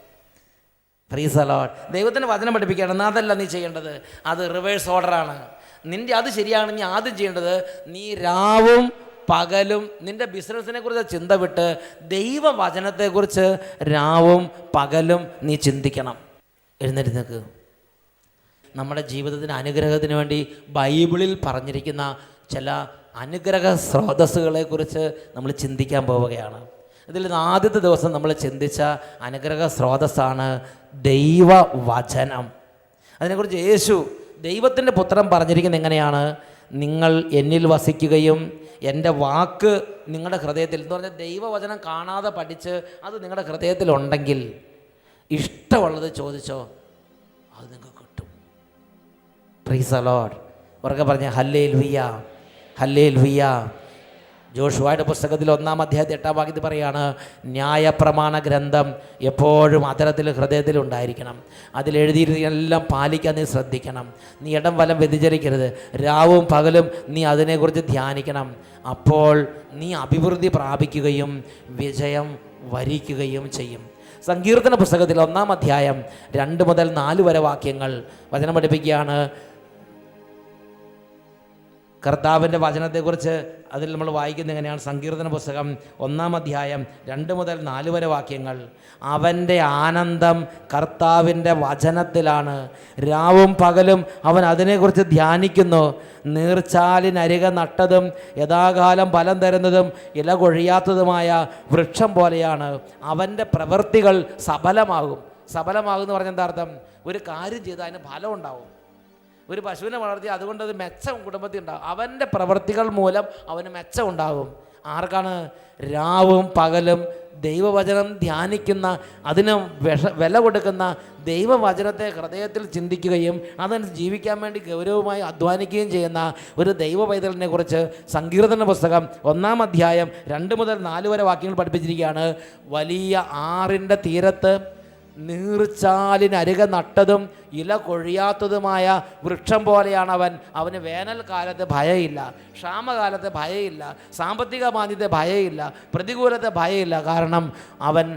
Praise the lord. ദൈവത്തിൻ്റെ വചനം പഠിപ്പിക്കുകയാണ്. എന്നാൽ അതല്ല നീ ചെയ്യേണ്ടത്, അത് റിവേഴ്സ് ഓർഡറാണ്. നിൻ്റെ അത് ശരിയാണ്. നീ ആദ്യം ചെയ്യേണ്ടത്, നീ രാവും പകലും നിൻ്റെ ബിസിനസ്സിനെ കുറിച്ച് ചിന്ത വിട്ട് ദൈവവചനത്തെക്കുറിച്ച് രാവും പകലും നീ ചിന്തിക്കണം. എഴുന്നേറ്റ് നിൽക്ക്. നമ്മുടെ ജീവിതത്തിന് അനുഗ്രഹത്തിന് വേണ്ടി ബൈബിളിൽ പറഞ്ഞിരിക്കുന്ന ചില അനുഗ്രഹ സ്രോതസ്സുകളെക്കുറിച്ച് നമ്മൾ ചിന്തിക്കാൻ പോവുകയാണ്. ഇതിൽ ആദ്യത്തെ ദിവസം നമ്മൾ ചിന്തിച്ച അനുഗ്രഹ സ്രോതസ്സാണ് ദൈവവചനം. അതിനെക്കുറിച്ച് യേശു ദൈവത്തിൻ്റെ പുത്രൻ പറഞ്ഞിരിക്കുന്നത് എങ്ങനെയാണ്? നിങ്ങൾ എന്നിൽ വസിക്കുകയും എൻ്റെ വാക്ക് നിങ്ങളുടെ ഹൃദയത്തിൽ, എന്ന് പറഞ്ഞാൽ ദൈവവചനം കാണാതെ പഠിച്ച് അത് നിങ്ങളുടെ ഹൃദയത്തിലുണ്ടെങ്കിൽ ഇഷ്ടമുള്ളത് ചോദിച്ചോ, അത് നിങ്ങൾക്ക് കിട്ടും. Price the lord. ഉറക്കെ പറഞ്ഞ ഹല്ലേലൂയ, ഹല്ലേലൂയ. ജോഷുവയുടെ പുസ്തകത്തിൽ 1-ാം അധ്യായത്തിൽ 8-ാം വാക്യത്തിൽ പറയാണ്, ന്യായപ്രമാണ ഗ്രന്ഥം എപ്പോഴും അധരത്തിൽ ഹൃദയത്തിൽ ഉണ്ടായിരിക്കണം. അതിലെഴുതിയിരുന്നെല്ലാം പാലിക്കാൻ നീ ശ്രദ്ധിക്കണം. നീ ഇടം വലം വ്യതിചരിക്കരുത്. രാവും പകലും നീ അതിനെക്കുറിച്ച് ധ്യാനിക്കണം. അപ്പോൾ നീ അഭിവൃദ്ധി പ്രാപിക്കുകയും വിജയം വരിക്കുകയും ചെയ്യും. സങ്കീർത്തന പുസ്തകത്തിൽ 1-ാം അധ്യായം 2 മുതൽ 4 വരെ വാക്യങ്ങൾ വചനം പഠിപ്പിക്കുകയാണ്. കർത്താവിൻ്റെ വചനത്തെക്കുറിച്ച് അതിൽ നമ്മൾ വായിക്കുന്നത് എങ്ങനെയാണ്? സങ്കീർത്തന പുസ്തകം 1-ാം അധ്യായം 2 മുതൽ 4 വരെ വാക്യങ്ങൾ. അവൻ്റെ ആനന്ദം കർത്താവിൻ്റെ വചനത്തിലാണ്, രാവും പകലും അവൻ അതിനെക്കുറിച്ച് ധ്യാനിക്കുന്നു. നീർച്ചാലിനരികെ നട്ടതും യഥാകാലം ഫലം തരുന്നതും ഇല കൊഴിയാത്തതുമായ വൃക്ഷം പോലെയാണ്. അവൻ്റെ പ്രവൃത്തികൾ സഫലമാകും. സഫലമാകും എന്ന് പറഞ്ഞാൽ എന്താ അർത്ഥം? ഒരു കാര്യം ചെയ്താൽ അതിന് ഫലം ഉണ്ടാവും. ഒരു പശുവിനെ വളർത്തി അതുകൊണ്ട് അത് മെച്ചം കുടുംബത്തിൽ ഉണ്ടാകും. അവൻ്റെ പ്രവൃത്തികൾ മൂലം അവന് മെച്ചം ഉണ്ടാകും. ആർക്കാണ്? രാവും പകലും ദൈവവചനം ധ്യാനിക്കുന്ന, അതിന് വില കൊടുക്കുന്ന, ദൈവവചനത്തെ ഹൃദയത്തിൽ ചിന്തിക്കുകയും അതനുസരിച്ച് ജീവിക്കാൻ വേണ്ടി ഗൗരവമായി അധ്വാനിക്കുകയും ചെയ്യുന്ന ഒരു ദൈവ പൈതലിനെ കുറിച്ച് സങ്കീർത്തന പുസ്തകം 1-ാം അധ്യായം 2 മുതൽ 4 വരെ വാക്യങ്ങൾ പഠിപ്പിച്ചിരിക്കുകയാണ്. വലിയ ആറിൻ്റെ തീരത്ത് നീർച്ചാലിനരികെ നട്ടതും ഇല കൊഴിയാത്തതുമായ വൃക്ഷം പോലെയാണ് അവൻ. അവന് വേനൽക്കാലത്ത് ഭയമില്ല, ക്ഷാമകാലത്ത് ഭയമില്ല, സാമ്പത്തിക മാന്ദ്യത്തെ ഭയമില്ല, പ്രതികൂലത്തെ ഭയമില്ല. കാരണം അവൻ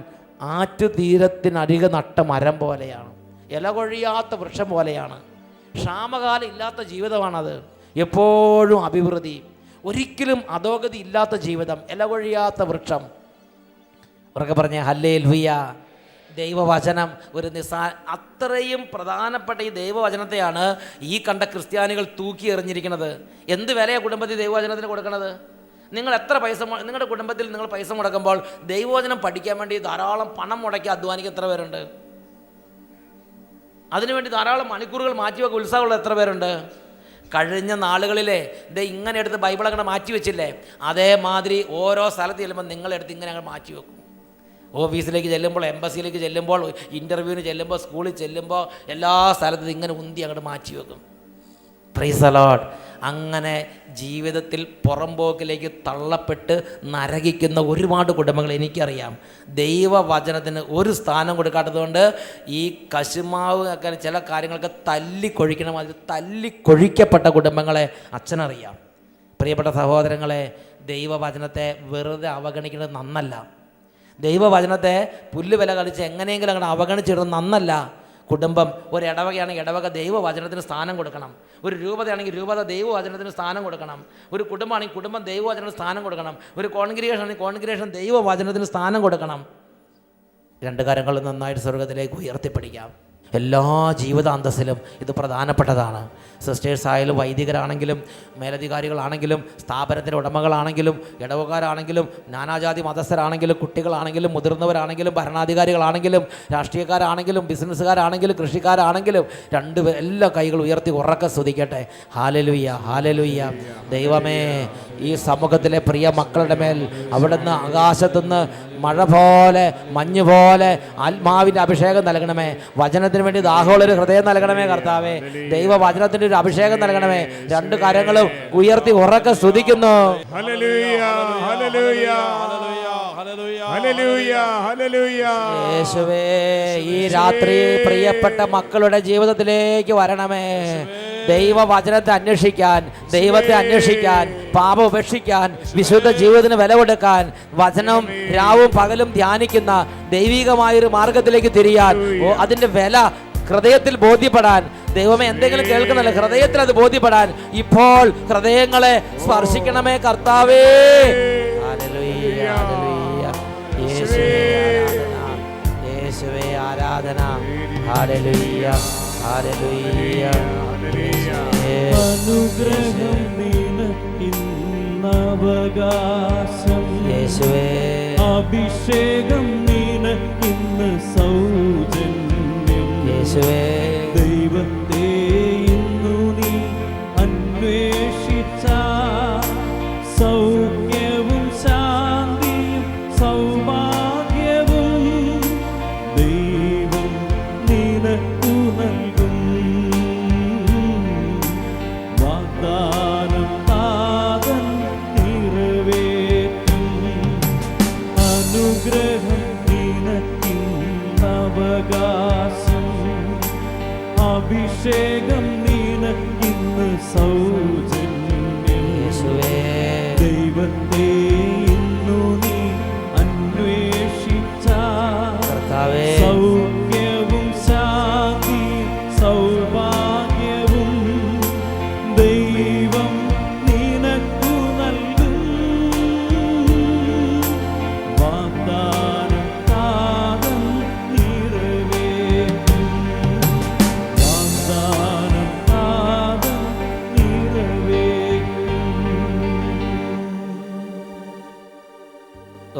ആറ്റുതീരത്തിനരികെ നട്ട മരം പോലെയാണ്, ഇല കൊഴിയാത്ത വൃക്ഷം പോലെയാണ്. ക്ഷാമകാലം ഇല്ലാത്ത ജീവിതമാണത്. എപ്പോഴും അഭിവൃദ്ധി, ഒരിക്കലും അധോഗതി ഇല്ലാത്ത ജീവിതം, ഇല കൊഴിയാത്ത വൃക്ഷം. ഉറക്കെ പറഞ്ഞ ഹല്ലേലൂയ. ദൈവവചനം ഒരു അത്രയും പ്രധാനപ്പെട്ട ഈ ദൈവവചനത്തെയാണ് ഈ കണ്ട ക്രിസ്ത്യാനികൾ തൂക്കി എറിഞ്ഞിരിക്കുന്നത്. എന്ത് വിലയാണ് കുടുംബത്തിൽ ദൈവവചനത്തിന് കൊടുക്കുന്നത്? നിങ്ങൾ എത്ര പൈസ, നിങ്ങളുടെ കുടുംബത്തിൽ നിങ്ങൾ പൈസ മുടക്കുമ്പോൾ ദൈവവചനം പഠിക്കാൻ വേണ്ടി ധാരാളം പണം മുടക്കി അധ്വാനിക്കുക എത്ര പേരുണ്ട്? അതിനുവേണ്ടി ധാരാളം മണിക്കൂറുകൾ മാറ്റിവെക്കുക ഉത്സാഹമുള്ള എത്ര പേരുണ്ട്? കഴിഞ്ഞ നാളുകളിലെ ഇങ്ങനെ എടുത്ത് ബൈബിൾ അങ്ങനെ മാറ്റി വെച്ചില്ലേ, അതേമാതിരി ഓരോ സ്ഥലത്ത് ചെല്ലുമ്പോൾ നിങ്ങളെടുത്ത് ഇങ്ങനെ അങ്ങ് മാറ്റി വെക്കും. ഓഫീസിലേക്ക് ചെല്ലുമ്പോൾ, എംബസിയിലേക്ക് ചെല്ലുമ്പോൾ, ഇൻ്റർവ്യൂവിന് ചെല്ലുമ്പോൾ, സ്കൂളിൽ ചെല്ലുമ്പോൾ, എല്ലാ സ്ഥലത്തും ഇങ്ങനെ ഉന്തി അങ്ങോട്ട് മാറ്റി വെക്കും. Price the Lord. അങ്ങനെ ജീവിതത്തിൽ പുറംപോക്കിലേക്ക് തള്ളപ്പെട്ട് നരകിക്കുന്ന ഒരുപാട് കുടുംബങ്ങൾ എനിക്കറിയാം. ദൈവവചനത്തിന് ഒരു സ്ഥാനം കൊടുക്കാത്തതുകൊണ്ട് ഈ കശുമാവ് ഒക്കെ ചില കാര്യങ്ങളൊക്കെ തല്ലിക്കൊഴിക്കണ മാതിരി തല്ലിക്കൊഴിക്കപ്പെട്ട കുടുംബങ്ങളെ അച്ഛനറിയാം. പ്രിയപ്പെട്ട സഹോദരങ്ങളെ, ദൈവവചനത്തെ വെറുതെ അവഗണിക്കുന്നത് നന്നല്ല. ദൈവവചനത്തെ പുല്ലുവില കളിച്ച് എങ്ങനെയെങ്കിലും അങ്ങോട്ട് അവഗണിച്ചിടുന്നത് നന്നല്ല. കുടുംബം, ഒരു ഇടവകയാണെങ്കിൽ ഇടവക ദൈവവചനത്തിന് സ്ഥാനം കൊടുക്കണം. ഒരു രൂപതയാണെങ്കിൽ രൂപത ദൈവവചനത്തിന് സ്ഥാനം കൊടുക്കണം. ഒരു കുടുംബമാണെങ്കിൽ കുടുംബം ദൈവവചനത്തിന് സ്ഥാനം കൊടുക്കണം. ഒരു കോൺഗ്രിഗേഷൻ ആണെങ്കിൽ കോൺഗ്രിഗേഷൻ ദൈവവചനത്തിന് സ്ഥാനം കൊടുക്കണം. രണ്ട് കരങ്ങളും നന്നായിട്ട് സ്വർഗത്തിലേക്ക് ഉയർത്തിപ്പിടിക്കാം. എല്ലാ ജീവിതാന്തസ്സിലും ഇത് പ്രധാനപ്പെട്ടതാണ്. സിസ്റ്റേഴ്സ് ആയാലും, വൈദികരാണെങ്കിലും, മേലധികാരികളാണെങ്കിലും, സ്ഥാപനത്തിൻ്റെ ഉടമകളാണെങ്കിലും, ഇടവക്കാരാണെങ്കിലും, നാനാജാതി മതസ്ഥരാണെങ്കിലും, കുട്ടികളാണെങ്കിലും, മുതിർന്നവരാണെങ്കിലും, ഭരണാധികാരികളാണെങ്കിലും, രാഷ്ട്രീയക്കാരാണെങ്കിലും, ബിസിനസ്സുകാരാണെങ്കിലും, കൃഷിക്കാരാണെങ്കിലും, എല്ലാ കൈകൾ ഉയർത്തി ഉറക്കെ സ്തുതിക്കട്ടെ. Hallelujah, hallelujah. ദൈവമേ, ഈ സമൂഹത്തിലെ പ്രിയ മക്കളുടെ മേൽ അവിടുന്ന് ആകാശത്തുനിന്ന് മഴ പോലെ, മഞ്ഞ് പോലെ ആത്മാവിൻ്റെ അഭിഷേകം നൽകണമേ. വചനത്തിന് വേണ്ടി ദാഹമുള്ളൊരു ഹൃദയം നൽകണമേ കർത്താവേ. ദൈവവചനത്തിൻ്റെ ഒരു അഭിഷേകം നൽകണമേ. രണ്ട് കരങ്ങളും ഉയർത്തി ഉറക്കെ സ്തുതിക്കുന്നു. യേശുവേ, ഈ രാത്രി പ്രിയപ്പെട്ട മക്കളുടെ ജീവിതത്തിലേക്ക് വരണമേ. ദൈവവചനത്തെ അന്വേഷിക്കാൻ, ദൈവത്തെ അന്വേഷിക്കാൻ, പാപം ഉപേക്ഷിക്കാൻ, വിശുദ്ധ ജീവിതത്തിന് വില കൊടുക്കാൻ, വചനം രാവും പകലും ധ്യാനിക്കുന്ന ദൈവികമായൊരു മാർഗത്തിലേക്ക് തിരിയാൻ, അതിൻ്റെ വില ഹൃദയത്തിൽ ബോധ്യപ്പെടാൻ. ദൈവമേ, എന്തെങ്കിലും കേൾക്കുന്നില്ല, ഹൃദയത്തിൽ അത് ബോധ്യപ്പെടാൻ ഇപ്പോൾ ഹൃദയങ്ങളെ സ്പർശിക്കണമേ കർത്താവേ. Hallelujah, hallelujah. യേശുവേ ആരാധന. Hallelujah, hallelujah. അനുഗ്രഹം നിനക്കിന്നവകാശം, യേശുവേ. അഭിഷേകം നിനക്കിന്ന് സൗജന്യം, യേശുവേ. ദൈവത്തെ ഇന്നു നീ അന്വേഷിച്ച സൗഖ്യവും ശാന്തിയും സൗഭാഗ്യവും ദൈവം നിനക്കു നൽകും. വാഗ്ദാനം താതൻ നിറവേറ്റും. അനുഗ്രഹം നിനക്കിന്നവകാശം,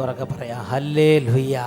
ഉറക്കെ പറയാം, ഹല്ലേലൂയ.